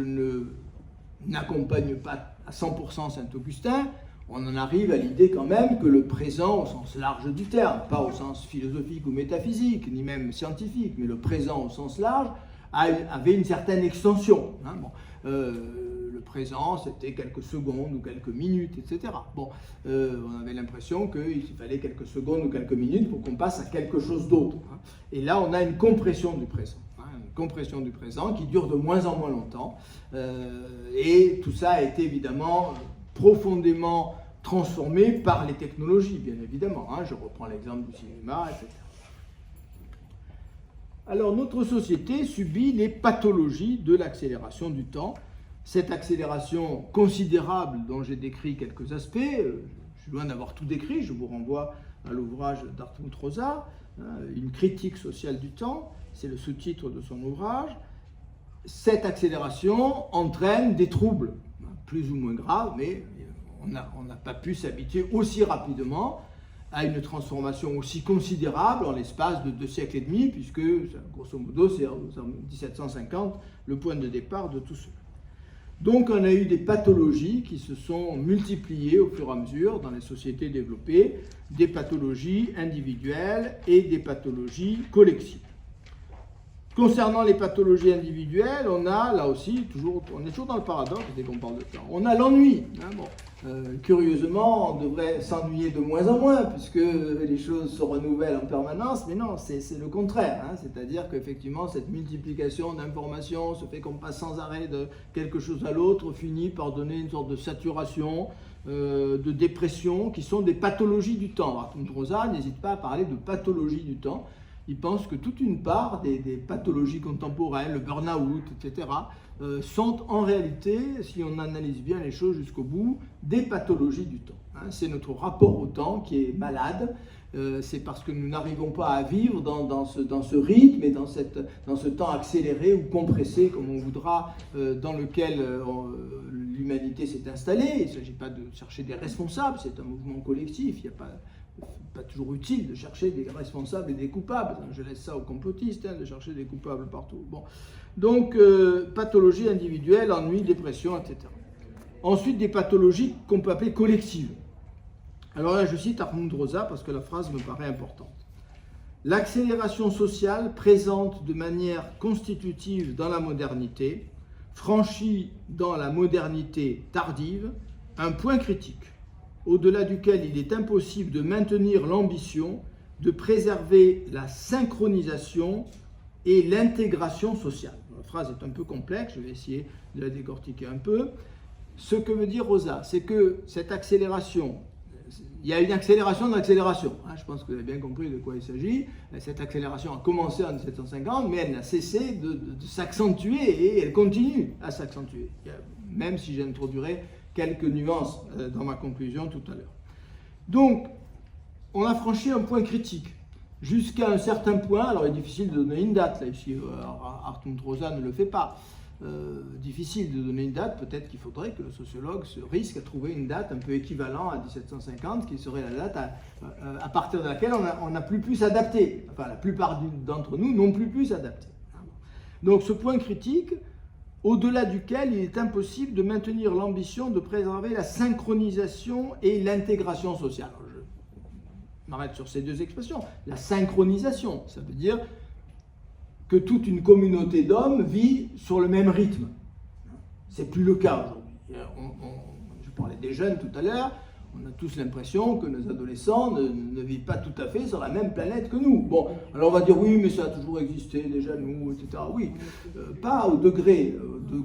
n'accompagne pas à 100% Saint-Augustin, on en arrive à l'idée quand même que le présent, au sens large du terme, pas au sens philosophique ou métaphysique, ni même scientifique, mais le présent au sens large, avait une certaine extension. Le présent, c'était quelques secondes ou quelques minutes, etc. Bon, on avait l'impression qu'il fallait quelques secondes ou quelques minutes pour qu'on passe à quelque chose d'autre. Et là, on a une compression du présent. Une compression du présent qui dure de moins en moins longtemps. Et tout ça a été évidemment profondément transformé par les technologies, bien évidemment. Je reprends l'exemple du cinéma, etc. Alors, notre société subit les pathologies de l'accélération du temps. Cette accélération considérable dont j'ai décrit quelques aspects, je suis loin d'avoir tout décrit, je vous renvoie à l'ouvrage d'Hartmut Rosa, Une critique sociale du temps, c'est le sous-titre de son ouvrage. Cette accélération entraîne des troubles, plus ou moins graves, mais on n'a pas pu s'habituer aussi rapidement à une transformation aussi considérable en l'espace de 2 siècles et demi, puisque, grosso modo, c'est en 1750 le point de départ de tout cela. Donc, on a eu des pathologies qui se sont multipliées au fur et à mesure dans les sociétés développées, des pathologies individuelles et des pathologies collectives. Concernant les pathologies individuelles, on a là aussi, on est toujours dans le paradoxe dès qu'on parle de temps. On a l'ennui. Curieusement, on devrait s'ennuyer de moins en moins puisque les choses se renouvellent en permanence, mais non, c'est le contraire. C'est-à-dire qu'effectivement, cette multiplication d'informations, ce fait qu'on passe sans arrêt de quelque chose à l'autre, finit par donner une sorte de saturation, de dépression, qui sont des pathologies du temps. Hartmut Rosa n'hésite pas à parler de pathologie du temps. Il pense que toute une part des pathologies contemporaines, le burn-out, etc., sont en réalité, si on analyse bien les choses jusqu'au bout, des pathologies du temps. C'est notre rapport au temps qui est malade. C'est parce que nous n'arrivons pas à vivre dans ce rythme et dans ce temps accéléré ou compressé, comme on voudra, dans lequel l'humanité s'est installée. Il ne s'agit pas de chercher des responsables, c'est un mouvement collectif. Il n'y a pas toujours utile de chercher des responsables et des coupables. Je laisse ça aux complotistes, de chercher des coupables partout. Bon. Donc, pathologie individuelle, ennui, dépression, etc. Ensuite, des pathologies qu'on peut appeler collectives. Alors là, je cite Hartmut Rosa parce que la phrase me paraît importante. L'accélération sociale présente de manière constitutive dans la modernité, franchit dans la modernité tardive, un point critique, au-delà duquel il est impossible de maintenir l'ambition de préserver la synchronisation et l'intégration sociale. La phrase est un peu complexe, je vais essayer de la décortiquer un peu. Ce que veut dire Rosa, c'est que cette accélération, il y a une accélération de l'accélération. Je pense que vous avez bien compris de quoi il s'agit. Cette accélération a commencé en 1750, mais elle n'a cessé de s'accentuer et elle continue à s'accentuer, même si j'introduirai quelques nuances dans ma conclusion tout à l'heure. Donc, on a franchi un point critique. Jusqu'à un certain point, alors il est difficile de donner une date, là, ici, Hartmut Rosa ne le fait pas, difficile de donner une date. Peut-être qu'il faudrait que le sociologue se risque à trouver une date un peu équivalente à 1750, qui serait la date à partir de laquelle on n'a plus pu s'adapter. Enfin, la plupart d'entre nous n'ont plus pu s'adapter. Donc ce point critique, au-delà duquel il est impossible de maintenir l'ambition de préserver la synchronisation et l'intégration sociale. Alors, je m'arrête sur ces deux expressions. La synchronisation, ça veut dire que toute une communauté d'hommes vit sur le même rythme. C'est plus le cas aujourd'hui. Je parlais des jeunes tout à l'heure, on a tous l'impression que nos adolescents ne vivent pas tout à fait sur la même planète que nous. Bon, alors on va dire oui, mais ça a toujours existé, déjà nous, etc. Oui, pas au degré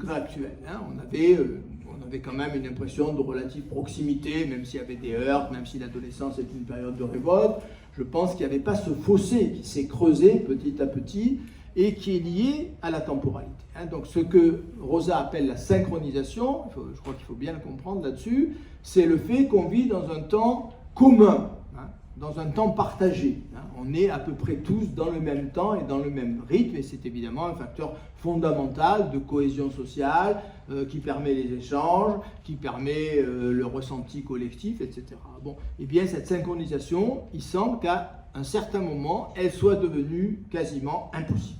actuel. Hein. On avait quand même une impression de relative proximité, même s'il y avait des heurts, même si l'adolescence est une période de révolte. Je pense qu'il n'y avait pas ce fossé qui s'est creusé petit à petit et qui est lié à la temporalité. Hein. Donc ce que Rosa appelle la synchronisation, je crois qu'il faut bien le comprendre là-dessus, c'est le fait qu'on vit dans un temps commun, hein, dans un temps partagé. Hein. On est à peu près tous dans le même temps et dans le même rythme, et c'est évidemment un facteur fondamental de cohésion sociale qui permet les échanges, qui permet le ressenti collectif, etc. Bon, et bien cette synchronisation, il semble qu'à un certain moment, elle soit devenue quasiment impossible.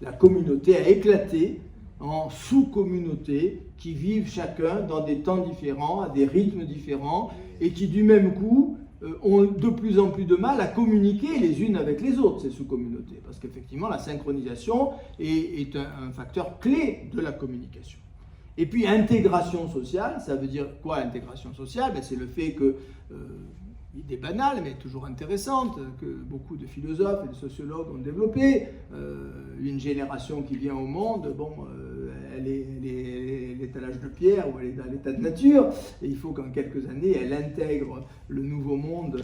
La communauté a éclaté en sous-communautés qui vivent chacun dans des temps différents, à des rythmes différents, et qui du même coup ont de plus en plus de mal à communiquer les unes avec les autres, ces sous-communautés. Parce qu'effectivement, la synchronisation est un facteur clé de la communication. Et puis, intégration sociale, ça veut dire quoi, intégration sociale? C'est le fait que idée banale, mais toujours intéressante, que beaucoup de philosophes et de sociologues ont développé. Une génération qui vient au monde, bon, elle est à l'âge de pierre ou elle est dans l'état de nature, et il faut qu'en quelques années, elle intègre le nouveau monde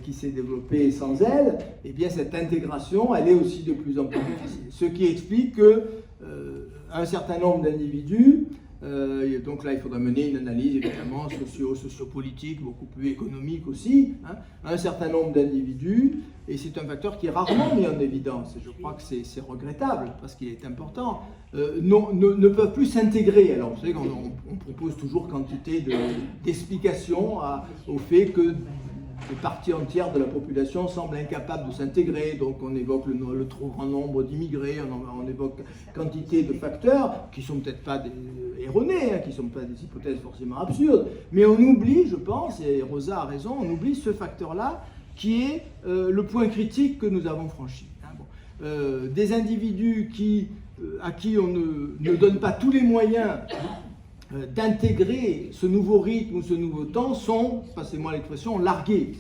qui s'est développé sans elle. Et bien cette intégration, elle est aussi de plus en plus difficile. Ce qui explique que un certain nombre d'individus, donc là, il faudra mener une analyse évidemment sociopolitique, beaucoup plus économique aussi. Hein. Un certain nombre d'individus, et c'est un facteur qui est rarement mis en évidence, et je crois que c'est regrettable parce qu'il est important, ne peuvent plus s'intégrer. Alors vous savez qu'on propose toujours quantité d'explications au fait que des parties entières de la population semblent incapables de s'intégrer, donc on évoque le trop grand nombre d'immigrés, on évoque quantité de facteurs qui ne sont peut-être pas erronés, hein, qui ne sont pas des hypothèses forcément absurdes, mais on oublie, je pense, et Rosa a raison, on oublie ce facteur-là qui est le point critique que nous avons franchi. Hein, bon. Des individus à qui on ne donne pas tous les moyens d'intégrer ce nouveau rythme ou ce nouveau temps sont, passez-moi l'expression, largués.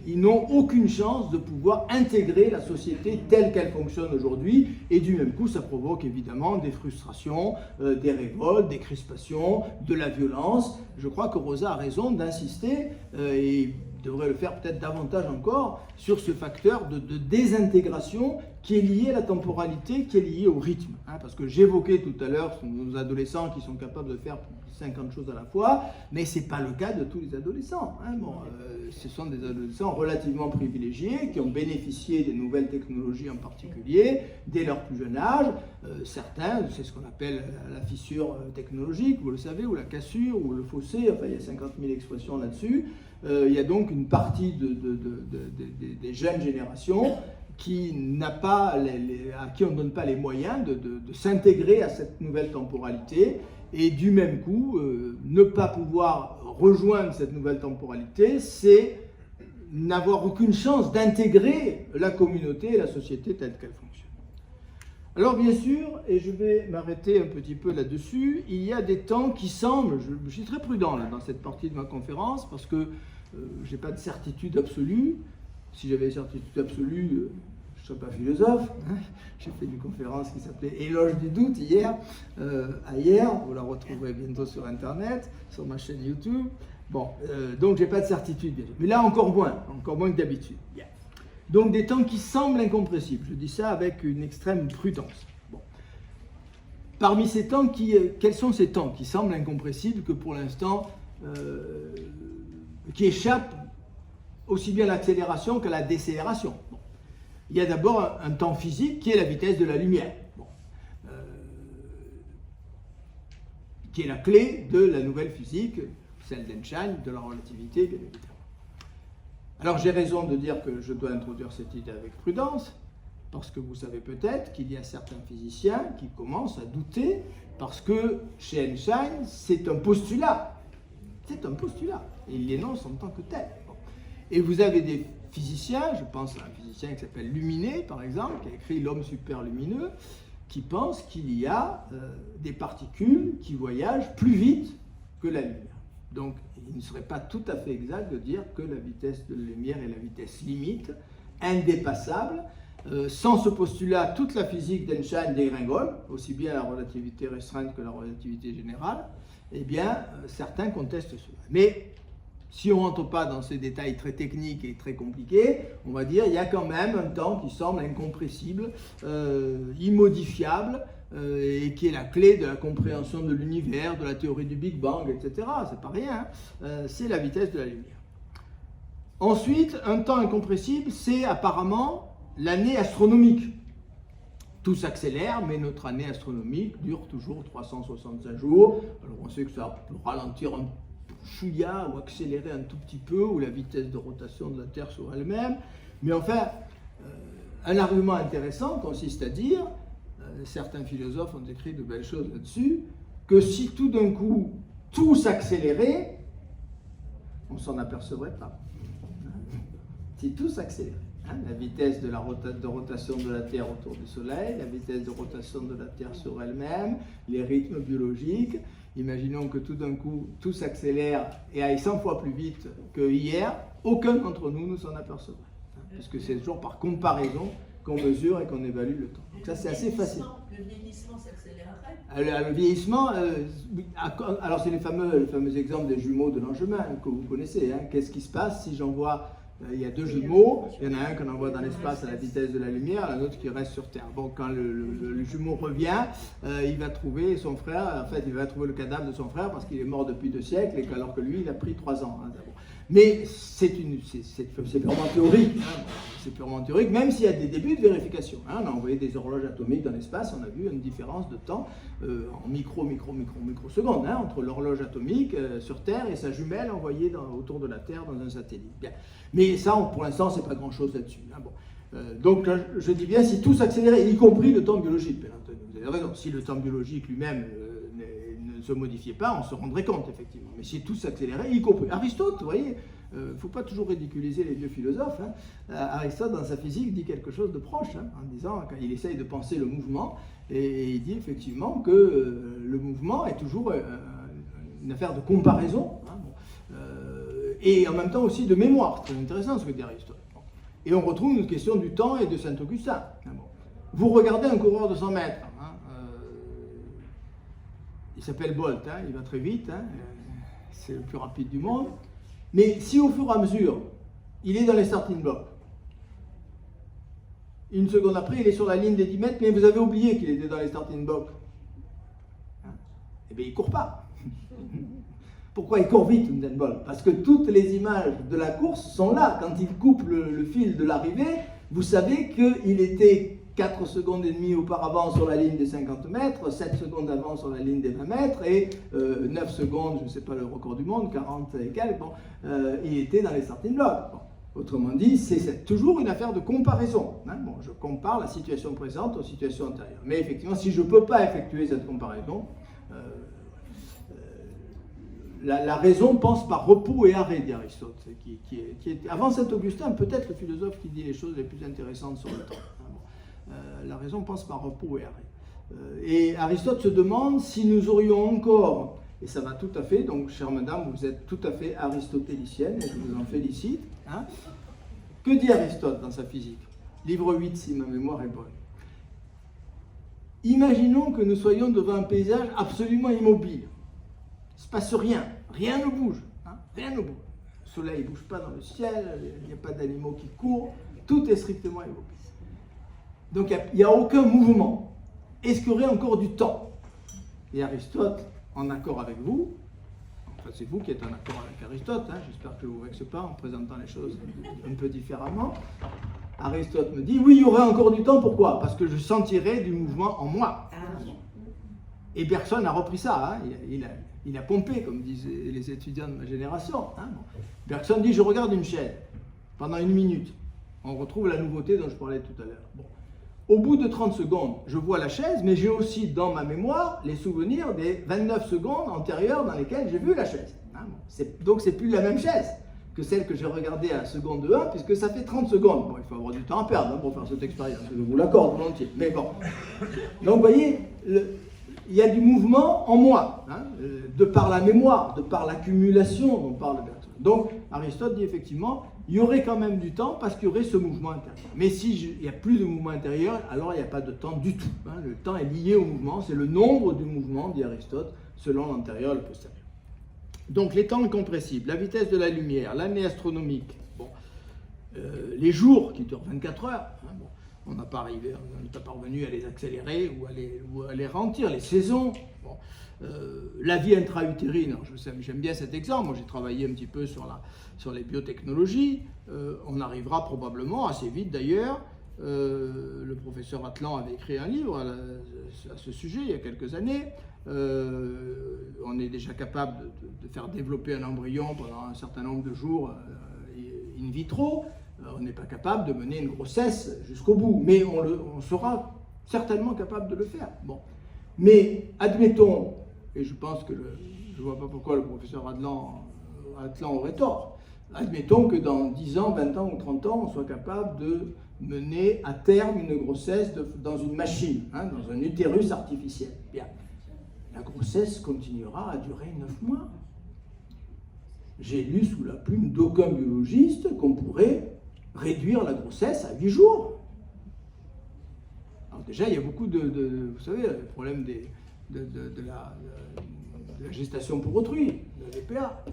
Ils n'ont aucune chance de pouvoir intégrer la société telle qu'elle fonctionne aujourd'hui, et du même coup ça provoque évidemment des frustrations, des révoltes, des crispations, de la violence. Je crois que Rosa a raison d'insister, et devrait le faire peut-être davantage encore, sur ce facteur de désintégration qui est lié à la temporalité, qui est lié au rythme. Hein, parce que j'évoquais tout à l'heure nos adolescents qui sont capables de faire 50 choses à la fois, mais ce n'est pas le cas de tous les adolescents. Hein. Bon, ce sont des adolescents relativement privilégiés qui ont bénéficié des nouvelles technologies en particulier dès leur plus jeune âge. Certains, c'est ce qu'on appelle la fissure technologique, vous le savez, ou la cassure, ou le fossé, enfin il y a 50 000 expressions là-dessus. Il y a donc une partie des jeunes générations qui n'a pas à qui on ne donne pas les moyens de s'intégrer à cette nouvelle temporalité, et du même coup, ne pas pouvoir rejoindre cette nouvelle temporalité, c'est n'avoir aucune chance d'intégrer la communauté et la société telle qu'elle fonctionne. Alors bien sûr, et je vais m'arrêter un petit peu là-dessus, il y a des temps qui semblent, je suis très prudent là, dans cette partie de ma conférence, parce que je n'ai pas de certitude absolue. Si j'avais une certitude absolue, je ne serais pas philosophe. Hein. J'ai fait une conférence qui s'appelait Éloge du doute hier, vous la retrouverez bientôt sur Internet, sur ma chaîne YouTube. Bon, donc je n'ai pas de certitude, bien sûr. Mais là encore moins que d'habitude. Yeah. Donc des temps qui semblent incompressibles. Je dis ça avec une extrême prudence. Bon. Parmi ces temps, quels sont ces temps qui semblent incompressibles que pour l'instant, qui échappent aussi bien à l'accélération qu'à la décélération? Bon. Il y a d'abord un temps physique qui est la vitesse de la lumière. Bon. qui est la clé de la nouvelle physique, celle d'Einstein, de la relativité, bien évidemment. Alors j'ai raison de dire que je dois introduire cette idée avec prudence, parce que vous savez peut-être qu'il y a certains physiciens qui commencent à douter, parce que chez Einstein, c'est un postulat. C'est un postulat, et il l'énonce en tant que tel. Bon. Et vous avez des physiciens, je pense à un physicien qui s'appelle Luminet, par exemple, qui a écrit L'homme superlumineux, qui pense qu'il y a des particules qui voyagent plus vite que la lumière. Donc, il ne serait pas tout à fait exact de dire que la vitesse de la lumière est la vitesse limite, indépassable. Sans ce postulat, toute la physique d'Einstein dégringole, aussi bien la relativité restreinte que la relativité générale. Eh bien, certains contestent cela. Mais si on ne rentre pas dans ces détails très techniques et très compliqués, on va dire qu'il y a quand même un temps qui semble incompressible, immodifiable, et qui est la clé de la compréhension de l'univers, de la théorie du Big Bang, etc. C'est pas rien, hein. C'est la vitesse de la lumière. Ensuite, un temps incompressible, c'est apparemment l'année astronomique. Tout s'accélère, mais notre année astronomique dure toujours 365 jours. Alors on sait que ça peut ralentir un chouïa ou accélérer un tout petit peu, ou la vitesse de rotation de la Terre sur elle-même. Mais enfin, un argument intéressant consiste à dire, certains philosophes ont écrit de belles choses là-dessus, que si tout d'un coup tout s'accélérait, on ne s'en apercevrait pas. Si tout s'accélérait. La vitesse de rotation de la Terre autour du Soleil, la vitesse de rotation de la Terre sur elle-même, les rythmes biologiques. Imaginons que tout d'un coup, tout s'accélère et aille 100 fois plus vite que hier, aucun d'entre nous ne s'en apercevrait. Puisque c'est toujours par comparaison qu'on mesure et qu'on évalue le temps. Donc ça, c'est assez facile. Le vieillissement s'accélérerait ? Le vieillissement, alors c'est le fameux exemple des jumeaux de Langevin que vous connaissez. Hein. Qu'est-ce qui se passe si j'envoie... Il y a deux jumeaux, il y en a un qu'on envoie dans l'espace à la vitesse de la lumière, l'autre qui reste sur Terre. Bon, quand le jumeau revient, il va trouver son frère, en fait, il va trouver le cadavre de son frère parce qu'il est mort depuis 2 siècles, et alors que lui, il a pris 3 ans. Hein, mais c'est purement théorique. Hein, c'est purement théorique, même s'il y a des débuts de vérification. Hein, on a envoyé des horloges atomiques dans l'espace, on a vu une différence de temps en microsecondes hein, entre l'horloge atomique sur Terre et sa jumelle envoyée autour de la Terre dans un satellite. Bien. Mais ça, pour l'instant, c'est pas grand-chose là-dessus. Hein, bon. Donc, là, je dis bien, si tout s'accélérait, y compris le temps biologique, bien entendu. Vous avez raison, si le temps biologique lui-même ne se modifiait pas, on se rendrait compte, effectivement. Mais si tout s'accélérait, y compris Aristote, vous voyez, il ne faut pas toujours ridiculiser les vieux philosophes. Hein. Aristote, dans sa physique, dit quelque chose de proche, hein, en disant, quand il essaye de penser le mouvement, et il dit effectivement que le mouvement est toujours une affaire de comparaison, hein, bon, et en même temps aussi de mémoire. C'est très intéressant ce que dit Aristote. Et on retrouve une question du temps et de Saint-Augustin. Hein, bon. Vous regardez un coureur de 100 mètres, hein, il s'appelle Bolt, hein, il va très vite, hein, c'est le plus rapide du monde. Mais si au fur et à mesure, il est dans les starting blocks, une seconde après, il est sur la ligne des 10 mètres, mais vous avez oublié qu'il était dans les starting blocks, hein, eh bien il ne court pas. Pourquoi il court vite, Usain Bolt? Parce que toutes les images de la course sont là. Quand il coupe le fil de l'arrivée, vous savez qu'il était 4 secondes et demie auparavant sur la ligne des 50 mètres, 7 secondes avant sur la ligne des 20 mètres, et 9 secondes, je ne sais pas le record du monde, 40 et quelques, bon, il était dans les starting blocks. Bon. Autrement dit, c'est toujours une affaire de comparaison. Hein. Bon, je compare la situation présente aux situations antérieures. Mais effectivement, si je ne peux pas effectuer cette comparaison, la raison pense par repos et arrêt, dit Aristote, qui est avant Saint-Augustin, peut-être le philosophe qui dit les choses les plus intéressantes sur le temps. La raison pense par repos et arrêt. Et Aristote se demande si nous aurions encore, et ça va tout à fait, donc chère madame, vous êtes tout à fait aristotélicienne, et je vous en félicite. Hein. Que dit Aristote dans sa physique? Livre 8, si ma mémoire est bonne. Imaginons que nous soyons devant un paysage absolument immobile. Il ne se passe rien, rien ne bouge, hein, rien ne bouge. Le soleil ne bouge pas dans le ciel, il n'y a pas d'animaux qui courent, tout est strictement immobile. Donc il n'y a aucun mouvement. Est-ce qu'il y aurait encore du temps? Et Aristote, en accord avec vous, enfin c'est vous qui êtes en accord avec Aristote, hein, j'espère que je ne vous vexe pas en présentant les choses un peu différemment, Aristote me dit, oui, il y aurait encore du temps, pourquoi? Parce que je sentirais du mouvement en moi. Et Bergson a repris ça, hein. Il a pompé, comme disaient les étudiants de ma génération. Hein. Bon. Bergson dit, je regarde une chaîne pendant 1 minute. On retrouve la nouveauté dont je parlais tout à l'heure. Bon. Au bout de 30 secondes, je vois la chaise, mais j'ai aussi dans ma mémoire les souvenirs des 29 secondes antérieures dans lesquelles j'ai vu la chaise. Hein. Bon. Donc c'est plus la même chaise que celle que j'ai regardée à la seconde de 1, puisque ça fait 30 secondes. Bon, il faut avoir du temps à perdre, hein, pour faire cette expérience, je vous l'accorde volontiers. Mais bon. Donc vous voyez, il y a du mouvement en moi, hein, de par la mémoire, de par l'accumulation dont parle Bergson. Donc Aristote dit effectivement, il y aurait quand même du temps parce qu'il y aurait ce mouvement intérieur. Mais s'il n'y a plus de mouvement intérieur, alors il n'y a pas de temps du tout. Hein. Le temps est lié au mouvement, c'est le nombre du mouvement, dit Aristote, selon l'antérieur et le postérieur. Donc les temps incompressibles, la vitesse de la lumière, l'année astronomique, bon, les jours qui durent 24 heures, hein, bon, on n'est pas parvenu à les accélérer ou à les ralentir, les saisons. Bon, la vie intra-utérine, j'aime bien cet exemple, moi j'ai travaillé un petit peu sur les biotechnologies, on arrivera probablement assez vite d'ailleurs, le professeur Atlan avait écrit un livre à ce sujet il y a quelques années, on est déjà capable de faire développer un embryon pendant un certain nombre de jours in vitro. On n'est pas capable de mener une grossesse jusqu'au bout, mais on sera certainement capable de le faire. Bon. Mais admettons, et je pense que je ne vois pas pourquoi le professeur Atlan aurait tort, admettons que dans 10 ans, 20 ans ou 30 ans, on soit capable de mener à terme une grossesse dans une machine, hein, dans un utérus artificiel. Bien. La grossesse continuera à durer 9 mois. J'ai lu sous la plume d'aucun biologiste qu'on pourrait réduire la grossesse à 8 jours. Alors déjà, il y a beaucoup vous savez, le problème de la gestation pour autrui, de la GPA.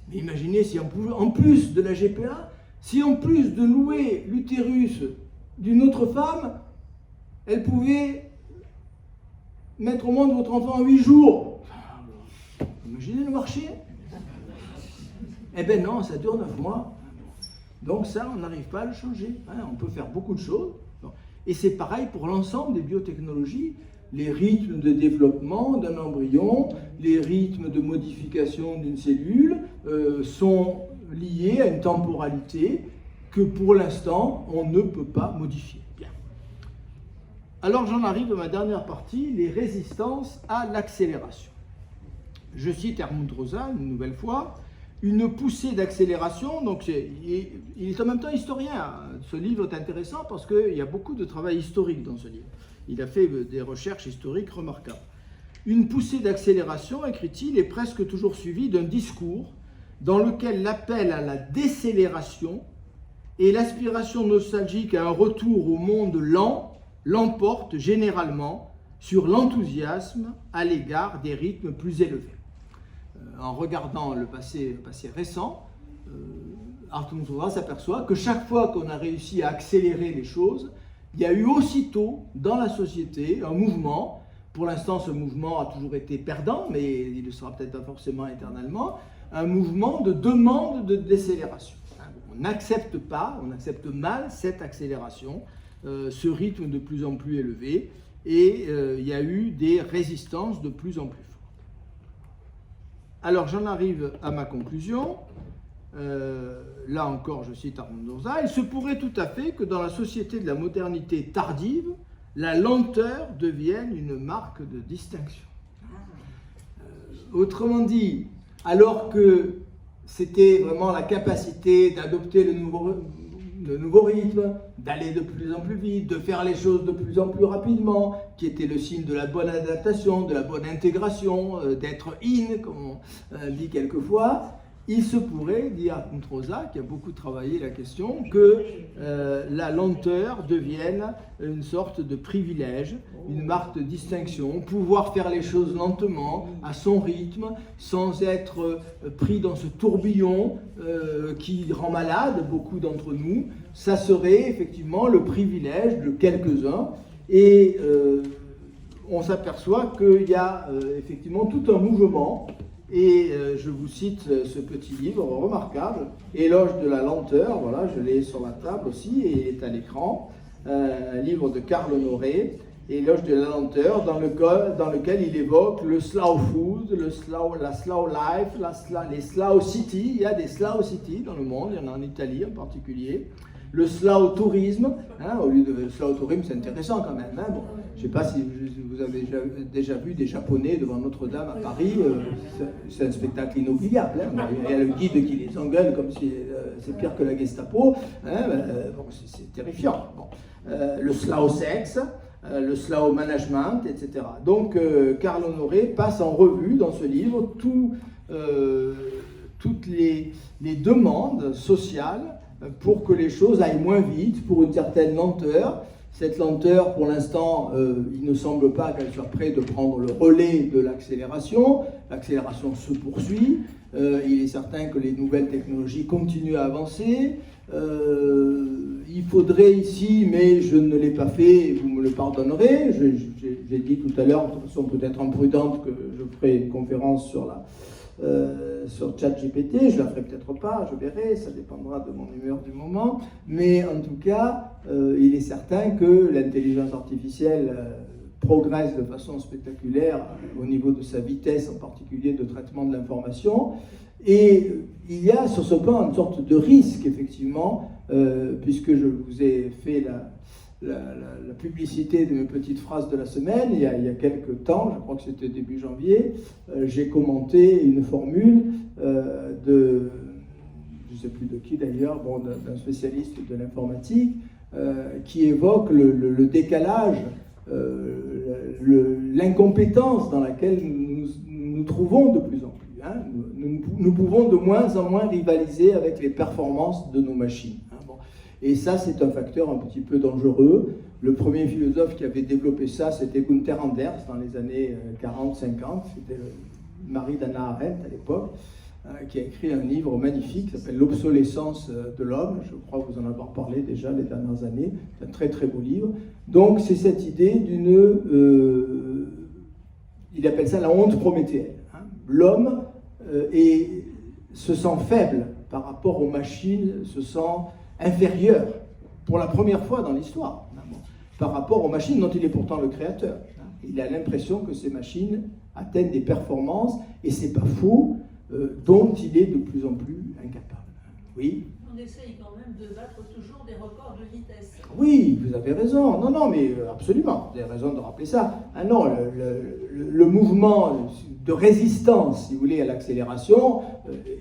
Mais imaginez si en plus de la GPA, si en plus de louer l'utérus d'une autre femme, elle pouvait mettre au monde votre enfant en 8 jours. Imaginez le marché. Eh bien non, ça dure 9 mois. Donc ça, on n'arrive pas à le changer. Hein, on peut faire beaucoup de choses. Et c'est pareil pour l'ensemble des biotechnologies. Les rythmes de développement d'un embryon, les rythmes de modification d'une cellule sont liés à une temporalité que pour l'instant, on ne peut pas modifier. Bien. Alors j'en arrive à ma dernière partie, les résistances à l'accélération. Je cite Hermann Rosa une nouvelle fois. Une poussée d'accélération, donc il est en même temps historien. Ce livre est intéressant parce qu'il y a beaucoup de travail historique dans ce livre. Il a fait des recherches historiques remarquables. Une poussée d'accélération, écrit-il, est presque toujours suivie d'un discours dans lequel l'appel à la décélération et l'aspiration nostalgique à un retour au monde lent l'emportent généralement sur l'enthousiasme à l'égard des rythmes plus élevés. En regardant le passé récent, Arthur Rosa s'aperçoit que chaque fois qu'on a réussi à accélérer les choses, il y a eu aussitôt dans la société un mouvement. Pour l'instant, ce mouvement a toujours été perdant, mais il ne sera peut-être pas forcément éternellement, un mouvement de demande de décélération. On n'accepte pas, on accepte mal cette accélération, ce rythme de plus en plus élevé, et il y a eu des résistances de plus en plus fortes. Alors j'en arrive à ma conclusion. Là encore, je cite Arthur Rosa. Il se pourrait tout à fait que dans la société de la modernité tardive, la lenteur devienne une marque de distinction. Autrement dit, alors que c'était vraiment la capacité d'adopter le nouveau rythme, d'aller de plus en plus vite, de faire les choses de plus en plus rapidement, qui était le signe de la bonne adaptation, de la bonne intégration, d'être in, comme on dit quelquefois, il se pourrait, dit Arthur Rosa, qui a beaucoup travaillé la question, que la lenteur devienne une sorte de privilège, une marque de distinction, pouvoir faire les choses lentement, à son rythme, sans être pris dans ce tourbillon qui rend malade beaucoup d'entre nous. Ça serait effectivement le privilège de quelques-uns. Et on s'aperçoit qu'il y a effectivement tout un mouvement. Et je vous cite ce petit livre remarquable, Éloge de la lenteur, voilà, je l'ai sur la table aussi et il est à l'écran, un livre de Karl Honoré, Éloge de la lenteur, dans lequel il évoque le slow food, la slow life, les slow cities. Il y a des slow cities dans le monde, il y en a en Italie en particulier. Le slow tourisme, hein, au lieu de slow tourisme, c'est intéressant quand même. Hein, bon, je ne sais pas si vous avez déjà vu des Japonais devant Notre-Dame à Paris, c'est un spectacle inoubliable. Hein, il y a le guide qui les engueule comme si c'est pire que la Gestapo. Hein, bon, c'est terrifiant. Bon. Le slow sex, le slow management, etc. Donc, Carl Honoré passe en revue dans ce livre toutes les demandes sociales pour que les choses aillent moins vite, pour une certaine lenteur. Cette lenteur, pour l'instant, il ne semble pas qu'elle soit prête de prendre le relais de l'accélération. L'accélération se poursuit. Il est certain que les nouvelles technologies continuent à avancer. Il faudrait ici, mais je ne l'ai pas fait, vous me le pardonnerez, j'ai dit tout à l'heure, de façon peut-être imprudente, que je ferai une conférence sur ChatGPT, je la ferai peut-être pas, je verrai, ça dépendra de mon humeur du moment, mais en tout cas, il est certain que l'intelligence artificielle progresse de façon spectaculaire au niveau de sa vitesse, en particulier de traitement de l'information, et il y a sur ce plan une sorte de risque, effectivement, puisque je vous ai fait la publicité de mes petites phrases de la semaine, il y a quelques temps, je crois que c'était début janvier, j'ai commenté une formule de, je ne sais plus de qui d'ailleurs, bon, d'un spécialiste de l'informatique, qui évoque le décalage, l'incompétence dans laquelle nous nous trouvons de plus en plus. Hein. Nous pouvons de moins en moins rivaliser avec les performances de nos machines. Hein. Bon. Et ça, c'est un facteur un petit peu dangereux. Le premier philosophe qui avait développé ça, c'était Gunther Anders dans les années 40-50. C'était le mari d'Hannah Arendt à l'époque, qui a écrit un livre magnifique qui s'appelle L'obsolescence de l'homme. Je crois que vous en avez parlé déjà les dernières années. C'est un très très beau livre. Donc c'est cette idée d'une... il appelle ça la honte prométhéenne. Hein. L'homme se sent faible par rapport aux machines, se sent inférieur, pour la première fois dans l'histoire, par rapport aux machines dont il est pourtant le créateur. Il a l'impression que ces machines atteignent des performances, et c'est pas faux, dont il est de plus en plus incapable. Oui. On essaye quand même de battre toujours des records de vitesse. Oui, vous avez raison. Non, mais absolument, vous avez raison de rappeler ça. Ah non, le mouvement de résistance, si vous voulez, à l'accélération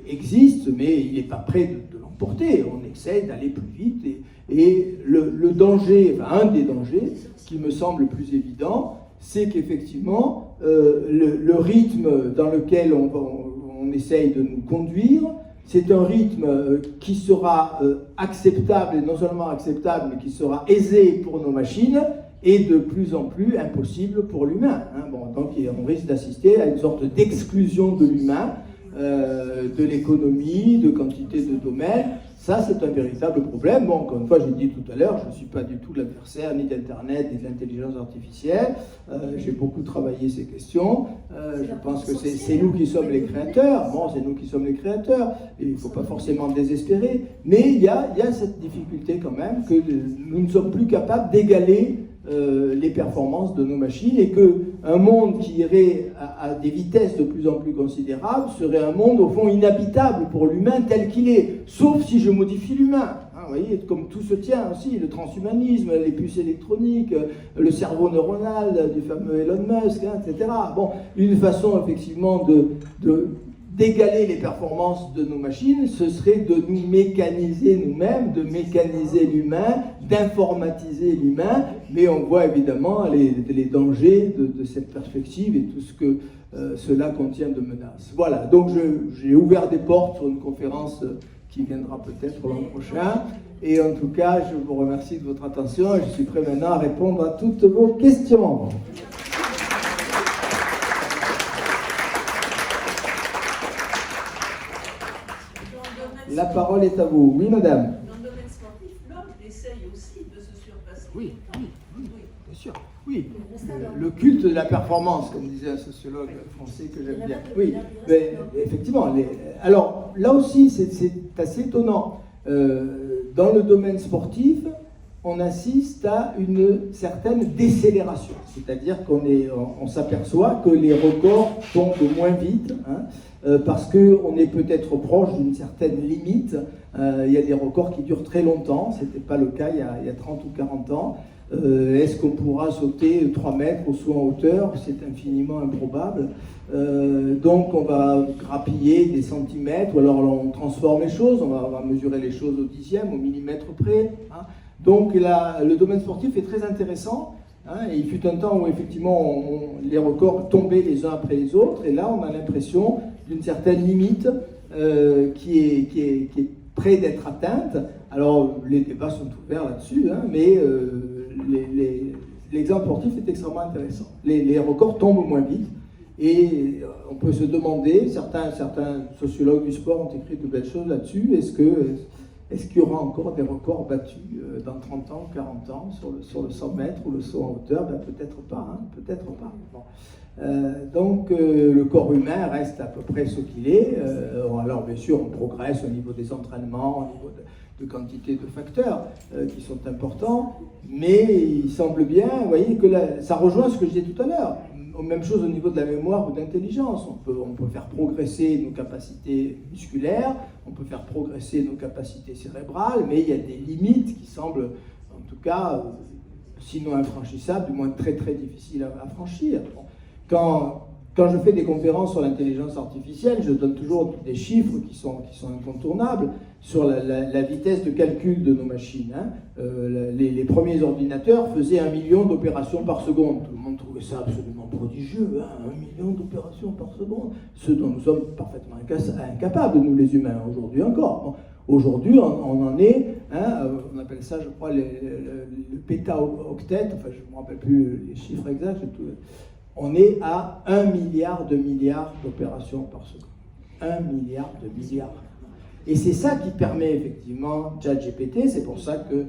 existe, mais il n'est pas prêt de l'emporter. On essaie d'aller plus vite. Et le danger, enfin, un des dangers, qui me semble le plus évident, c'est qu'effectivement, le rythme dans lequel on essaye de nous conduire, c'est un rythme qui sera acceptable, et non seulement acceptable, mais qui sera aisé pour nos machines, et de plus en plus impossible pour l'humain. Hein. Bon, donc on risque d'assister à une sorte d'exclusion de l'humain, de l'économie, de quantité de domaines. Ça, c'est un véritable problème. Bon, encore une fois, j'ai dit tout à l'heure, je ne suis pas du tout l'adversaire ni d'Internet ni de l'intelligence artificielle. J'ai beaucoup travaillé ces questions. Je pense que c'est nous qui sommes les créateurs. Bon, c'est nous qui sommes les créateurs. Et il ne faut pas forcément désespérer. Mais il y a cette difficulté quand même que nous ne sommes plus capables d'égaler les performances de nos machines, et qu'un monde qui irait à des vitesses de plus en plus considérables serait un monde au fond inhabitable pour l'humain tel qu'il est, sauf si je modifie l'humain. Hein, vous voyez, comme tout se tient aussi, le transhumanisme, les puces électroniques, le cerveau neuronal du fameux Elon Musk, hein, etc. Bon, une façon effectivement d'égaler les performances de nos machines, ce serait de nous mécaniser nous-mêmes, de mécaniser l'humain, d'informatiser l'humain, mais on voit évidemment les dangers de cette perspective et tout ce que cela contient de menaces. Voilà, donc j'ai ouvert des portes sur une conférence qui viendra peut-être l'an prochain, et en tout cas, je vous remercie de votre attention, et je suis prêt maintenant à répondre à toutes vos questions. La parole est à vous. Oui, madame. Dans le domaine sportif, l'homme essaye aussi de se surpasser. Oui, bien sûr. Oui, le culte de la performance, comme disait un sociologue français que j'aime bien. Oui, mais effectivement. Alors, là aussi, c'est assez étonnant. Dans le domaine sportif, on assiste à une certaine décélération. C'est-à-dire on s'aperçoit que les records tombent moins vite, hein, parce qu'on est peut-être proche d'une certaine limite. Il y a des records qui durent très longtemps, ce n'était pas le cas il y a 30 ou 40 ans. Est-ce qu'on pourra sauter 3 mètres au saut en hauteur? C'est infiniment improbable. Donc on va grappiller des centimètres, ou alors on transforme les choses, on va mesurer les choses au dixième, au millimètre près. Hein. Donc le domaine sportif est très intéressant. Hein, et il fut un temps où effectivement les records tombaient les uns après les autres, et là on a l'impression d'une certaine limite qui est près d'être atteinte. Alors les débats sont ouverts là-dessus, hein, mais l'exemple sportif est extrêmement intéressant. Les records tombent moins vite, et on peut se demander, certains sociologues du sport ont écrit de belles choses là-dessus, est-ce qu'il y aura encore des records battus dans 30 ans, 40 ans sur le 100 mètres ou le saut en hauteur? Ben, peut-être pas, hein, peut-être pas. Bon. Donc le corps humain reste à peu près ce qu'il est. Alors bien sûr, on progresse au niveau des entraînements, au niveau de quantité de facteurs qui sont importants, mais il semble bien, vous voyez, que ça rejoint ce que je disais tout à l'heure. Même chose au niveau de la mémoire ou d'intelligence. On peut faire progresser nos capacités musculaires, on peut faire progresser nos capacités cérébrales, mais il y a des limites qui semblent, en tout cas, sinon infranchissables, du moins très très difficiles à franchir. Quand je fais des conférences sur l'intelligence artificielle, je donne toujours des chiffres qui sont incontournables sur la vitesse de calcul de nos machines. Hein. Les premiers ordinateurs faisaient 1 million d'opérations par seconde. Tout le monde trouvait ça absolument prodigieux, hein, 1 million d'opérations par seconde. Ce dont nous sommes parfaitement incapables, nous les humains, aujourd'hui encore. Bon, aujourd'hui, on en est, hein, on appelle ça, je crois, le pétaoctet, enfin je ne me rappelle plus les chiffres exacts, on est à 1 milliard d'opérations par seconde. 1 milliard de milliards. Et c'est ça qui permet effectivement ChatGPT. C'est pour ça que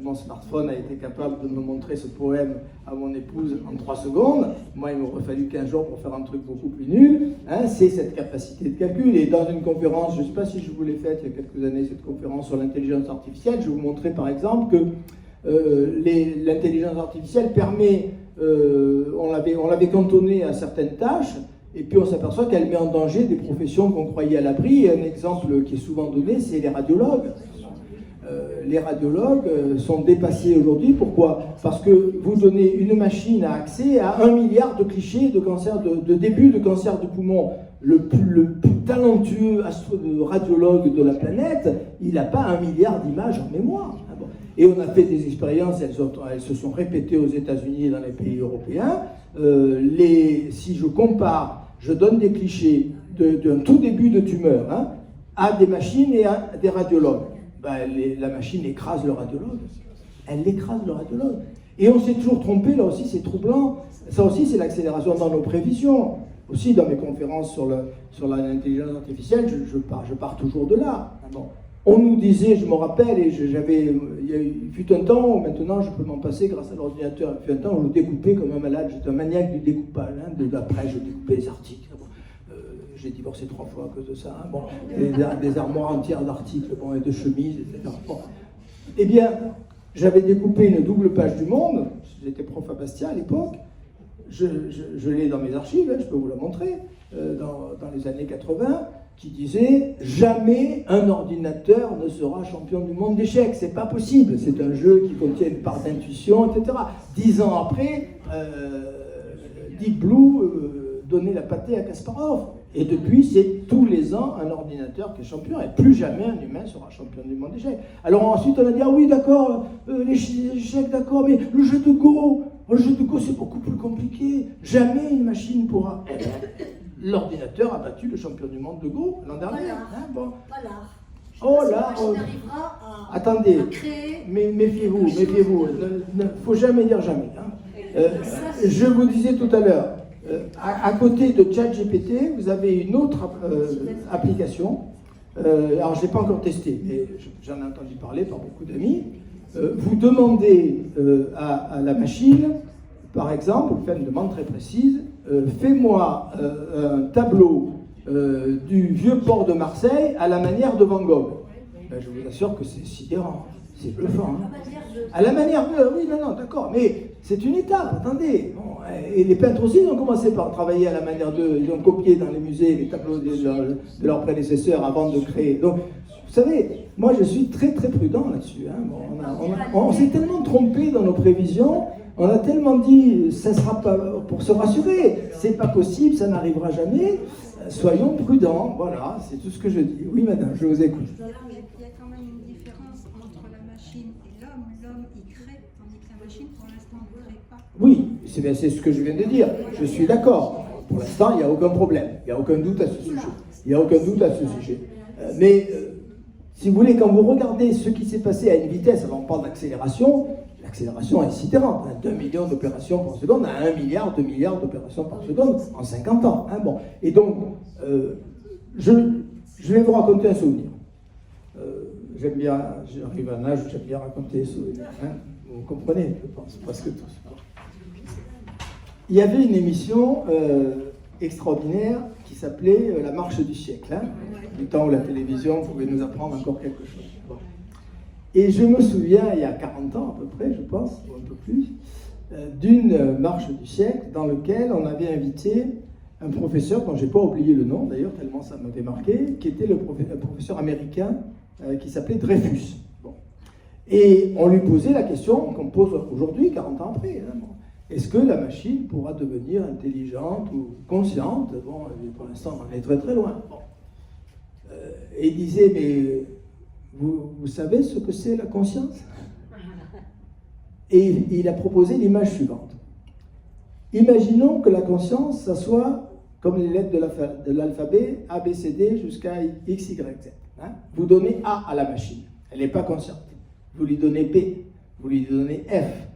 mon smartphone a été capable de me montrer ce poème à mon épouse en 3 secondes. Moi, il m'aurait fallu 15 jours pour faire un truc beaucoup plus nul. Hein, c'est cette capacité de calcul. Et dans une conférence, je ne sais pas si je vous l'ai faite il y a quelques années, cette conférence sur l'intelligence artificielle, je vous montrais par exemple que l'intelligence artificielle permet... on l'avait cantonné à certaines tâches, et puis on s'aperçoit qu'elle met en danger des professions qu'on croyait à l'abri. Et un exemple qui est souvent donné, c'est les radiologues. Les radiologues sont dépassés aujourd'hui. Pourquoi? Parce que vous donnez une machine à accès à 1 milliard de clichés de cancer, de début de cancer du poumon. Le plus talentueux radiologue de la planète, il n'a pas 1 milliard d'images en mémoire. Et on a fait des expériences, elles se sont répétées aux États-Unis et dans les pays européens. Si je compare, je donne des clichés d'un tout début de tumeur, hein, à des machines et à des radiologues. Ben, la machine écrase le radiologue. Elle écrase le radiologue. Et on s'est toujours trompé, là aussi c'est troublant. Ça aussi c'est l'accélération dans nos prévisions. Aussi dans mes conférences sur l'intelligence artificielle, je pars toujours de là. Bon. On nous disait, je me rappelle, et il fut un temps, maintenant je peux m'en passer grâce à l'ordinateur, il fut un temps où je découpais comme un malade, j'étais un maniaque du découpage, hein, après je découpais les articles. Bon, j'ai divorcé 3 fois à cause de ça, hein, bon, des armoires entières d'articles, bon, et de chemises, etc. Bon. Eh bien, j'avais découpé une double page du Monde, j'étais prof à Bastia à l'époque, je l'ai dans mes archives, hein, je peux vous la montrer, dans les années 80, qui disait « Jamais un ordinateur ne sera champion du monde d'échecs, c'est pas possible, c'est un jeu qui contient une part d'intuition, etc. » 10 ans après, Deep Blue donnait la pâtée à Kasparov. Et depuis, c'est tous les ans un ordinateur qui est champion, et plus jamais un humain sera champion du monde d'échecs. Alors ensuite, on a dit « Ah oui, d'accord, les échecs, d'accord, mais le jeu de Go, c'est beaucoup plus compliqué. Jamais une machine pourra... » L'ordinateur a battu le champion du monde de Go l'an dernier. Hein, bon. Pas l'art. Oh là, attendez, méfiez-vous. Il ne faut jamais dire jamais. Hein. Je vous disais tout à l'heure, à côté de ChatGPT, vous avez une autre application. Alors, je ne l'ai pas encore testée, mais j'en ai entendu parler par beaucoup d'amis. Vous demandez à la machine, par exemple, vous faites une demande très précise, fais-moi un tableau du vieux port de Marseille à la manière de Van Gogh. ben, je vous assure que c'est sidérant, c'est bluffant. Hein. À la manière de... Oui, non, d'accord, mais c'est une étape, attendez. Bon, et les peintres aussi, ils ont commencé par travailler à la manière d'eux, ils ont copié dans les musées les tableaux de leurs prédécesseurs avant de créer. Donc, vous savez, moi je suis très très prudent là-dessus. Hein. Bon, on s'est tellement trompé dans nos prévisions, on a tellement dit, ça sera pas pour se rassurer, c'est pas possible, ça n'arrivera jamais. Soyons prudents, voilà, c'est tout ce que je dis. Oui, madame, je vous écoute. Il y a quand même une différence entre la machine et l'homme. L'homme, il crée, tandis que la machine, pour l'instant, ne crée pas. Oui, c'est ce que je viens de dire. Je suis d'accord. Pour l'instant, il n'y a aucun problème. Il n'y a aucun doute à ce sujet. Il n'y a aucun doute à ce sujet. Mais, si vous voulez, quand vous regardez ce qui s'est passé à une vitesse, alors on parle d'accélération, l'accélération est sidérante. 2 millions d'opérations par seconde à 1 milliard, 2 milliards d'opérations par seconde en 50 ans. Hein, bon. Et donc, je vais vous raconter un souvenir. J'aime bien, j'arrive à un âge où j'aime bien raconter des souvenirs. Hein, vous comprenez, je pense, presque tous. Il y avait une émission extraordinaire qui s'appelait La Marche du siècle, hein, du temps où la télévision pouvait nous apprendre encore quelque chose. Bon. Et je me souviens, il y a 40 ans à peu près, je pense, ou un peu plus, d'une marche du siècle dans laquelle on avait invité un professeur, dont je n'ai pas oublié le nom d'ailleurs, tellement ça m'avait marqué, qui était un professeur américain qui s'appelait Dreyfus. Bon. Et on lui posait la question qu'on pose aujourd'hui, 40 ans après. Hein, bon. Est-ce que la machine pourra devenir intelligente ou consciente? Bon, pour l'instant, on en est très très loin. Bon. Et il disait, mais vous savez ce que c'est la conscience? Et il a proposé l'image suivante. Imaginons que la conscience, ça soit comme les lettres de l'alphabet, A, B, C, D, jusqu'à X, Y, Z. Hein? Vous donnez A à la machine, elle n'est pas consciente. Vous lui donnez B, vous lui donnez F,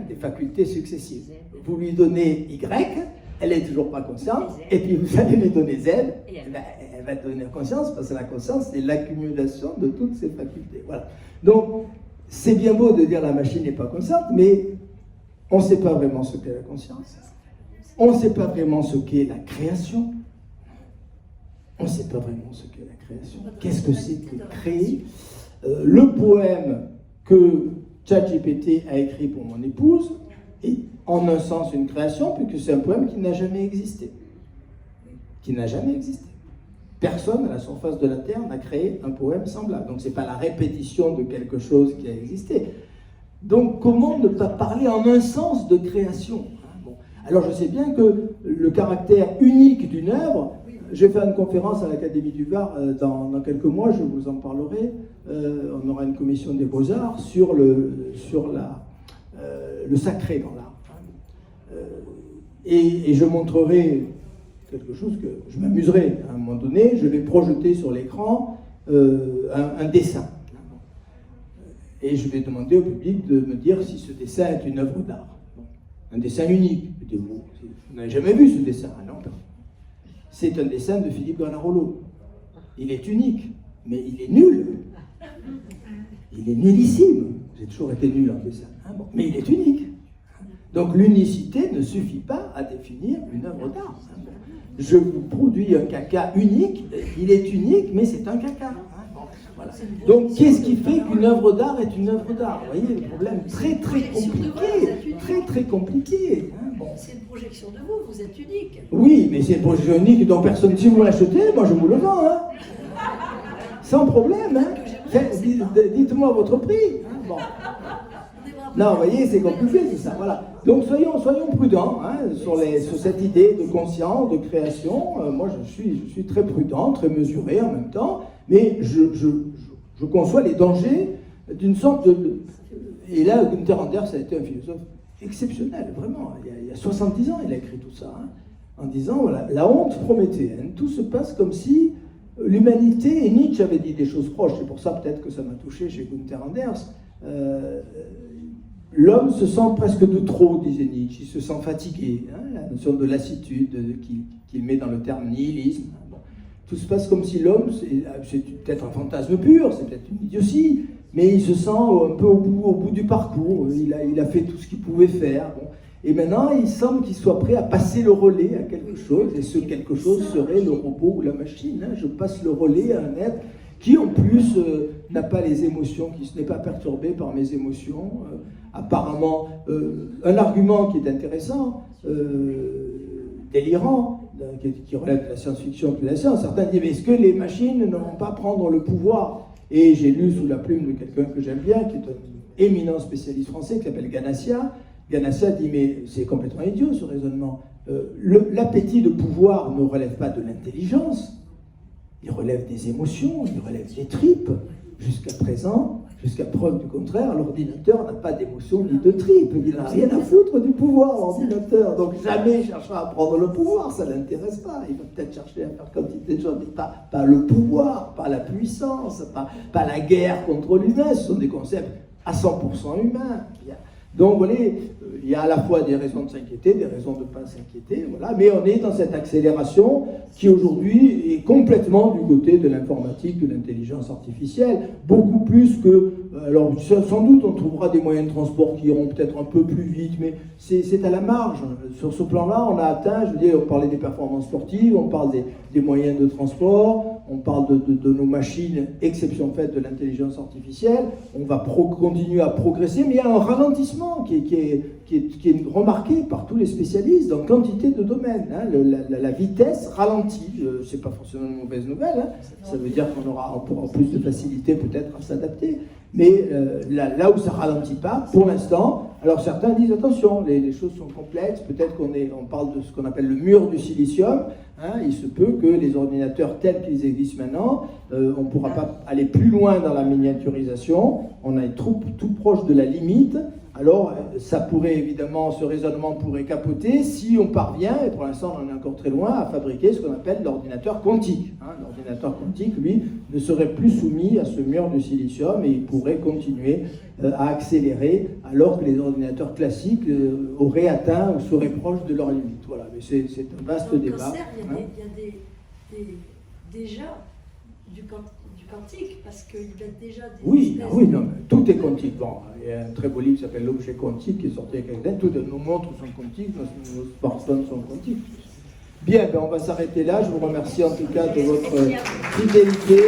des facultés successives. Vous lui donnez Y, elle n'est toujours pas consciente, et puis vous allez lui donner Z, elle va devenir conscience, parce que la conscience, c'est l'accumulation de toutes ces facultés. Voilà. Donc, c'est bien beau de dire la machine n'est pas consciente, mais on ne sait pas vraiment ce qu'est la conscience. On ne sait pas vraiment ce qu'est la création. On ne sait pas vraiment ce qu'est la création. Qu'est-ce que c'est que créer? Le poème que ChatGPT a écrit pour mon épouse est en un sens une création, puisque c'est un poème qui n'a jamais existé. Qui n'a jamais existé. Personne à la surface de la Terre n'a créé un poème semblable. Donc ce n'est pas la répétition de quelque chose qui a existé. Donc comment ne pas parler en un sens de création? Bon. Alors je sais bien que le caractère unique d'une œuvre, je vais faire une conférence à l'Académie du Var dans quelques mois, je vous en parlerai. On aura une commission des Beaux-Arts sur le sacré dans l'art. Et je montrerai quelque chose que je m'amuserai à un moment donné, je vais projeter sur l'écran un dessin. Et je vais demander au public de me dire si ce dessin est une œuvre d'art. Un dessin unique. Vous n'avez jamais vu ce dessin, non? C'est un dessin de Philippe Granarolo. Il est unique, mais il est nul. Il est nullissime. J'ai toujours été nul en dessin. Hein, bon. Mais il est unique. Donc l'unicité ne suffit pas à définir une œuvre d'art. Hein, bon. Je vous produis un caca unique, il est unique, mais c'est un caca. Hein, bon. Voilà. Donc qu'est-ce qui fait qu'une œuvre d'art est une œuvre d'art? Vous voyez, le problème très très compliqué. Très très compliqué. Hein, bon. C'est une projection de vous, vous êtes unique. Oui, mais c'est une projection unique dont personne, si vous l'achetez, moi je vous le vends. Hein. Sans problème. Hein. Dites-moi votre prix. Hein, bon. Non, vous voyez, c'est compliqué, c'est ça. Voilà. Donc soyons prudents hein, sur cette idée de conscience, de création. Moi, je suis très prudent, très mesuré en même temps, mais je conçois les dangers d'une sorte de... Et là, Günther Anders a été un philosophe exceptionnel, vraiment. Il y a 70 ans, il a écrit tout ça, hein, en disant, voilà, la honte prométhéenne, tout se passe comme si l'humanité, et Nietzsche avait dit des choses proches, c'est pour ça peut-être que ça m'a touché chez Günther Anders, l'homme se sent presque de trop, disait Nietzsche, il se sent fatigué, hein, la notion de lassitude qu'il met dans le terme nihilisme. Bon. Tout se passe comme si l'homme, c'est peut-être un fantasme pur, c'est peut-être une idiotie, mais il se sent un peu au bout du parcours, il a fait tout ce qu'il pouvait faire. Bon. Et maintenant, il semble qu'il soit prêt à passer le relais à quelque chose, et ce quelque chose serait le robot ou la machine. Hein. Je passe le relais à un être qui en plus n'a pas les émotions, qui n'est pas perturbé par mes émotions. Apparemment, un argument qui est intéressant, délirant, qui relève de la science-fiction plus de la science. Certains disent, mais est-ce que les machines ne vont pas prendre le pouvoir? Et j'ai lu sous la plume de quelqu'un que j'aime bien, qui est un éminent spécialiste français, qui s'appelle Ganassia. Ganassia dit, mais c'est complètement idiot ce raisonnement. L'appétit de pouvoir ne relève pas de l'intelligence, il relève des émotions, il relève des tripes. Jusqu'à présent, jusqu'à preuve du contraire, l'ordinateur n'a pas d'émotion ni de tripes. Il n'a rien à foutre du pouvoir, l'ordinateur. Donc jamais il cherchera à prendre le pouvoir, ça ne l'intéresse pas. Il va peut-être chercher à faire quantité de choses, mais pas le pouvoir, pas la puissance, pas la guerre contre l'humain. Ce sont des concepts à 100% humains. Donc, vous voyez, il y a à la fois des raisons de s'inquiéter, des raisons de ne pas s'inquiéter, voilà. Mais on est dans cette accélération qui aujourd'hui est complètement du côté de l'informatique, de l'intelligence artificielle, beaucoup plus que... Alors, sans doute, on trouvera des moyens de transport qui iront peut-être un peu plus vite, mais c'est à la marge. Sur ce plan-là, on a atteint, je veux dire, on parlait des performances sportives, on parle des moyens de transport, on parle de nos machines, exception faite de l'intelligence artificielle, on va continuer à progresser, mais il y a un ralentissement qui est remarqué par tous les spécialistes dans quantité de domaines. Hein. La vitesse ralentit, c'est pas forcément une mauvaise nouvelle, hein. Ça veut dire qu'on pourra plus de facilité peut-être à s'adapter. Mais là où ça ne ralentit pas, pour l'instant, alors certains disent attention, les choses sont complexes, peut-être on parle de ce qu'on appelle le mur du silicium, hein, il se peut que les ordinateurs tels qu'ils existent maintenant, on ne pourra pas aller plus loin dans la miniaturisation, on est tout proche de la limite. Alors, ça pourrait évidemment, ce raisonnement pourrait capoter si on parvient, et pour l'instant on en est encore très loin, à fabriquer ce qu'on appelle l'ordinateur quantique. Hein. L'ordinateur quantique, lui, ne serait plus soumis à ce mur de silicium et il pourrait continuer à accélérer alors que les ordinateurs classiques auraient atteint ou seraient proches de leurs limites. Voilà, mais c'est un vaste débat. Cancer, il y a déjà du quantique, parce qu'il y a déjà des oui, non, mais tout est quantique. Bon, il y a un très beau livre qui s'appelle L'objet quantique qui est sorti avec quelqu'un. Toutes nos montres sont quantiques, nos smartphones sont quantiques. Bien, ben on va s'arrêter là. Je vous remercie en tout cas de votre fidélité.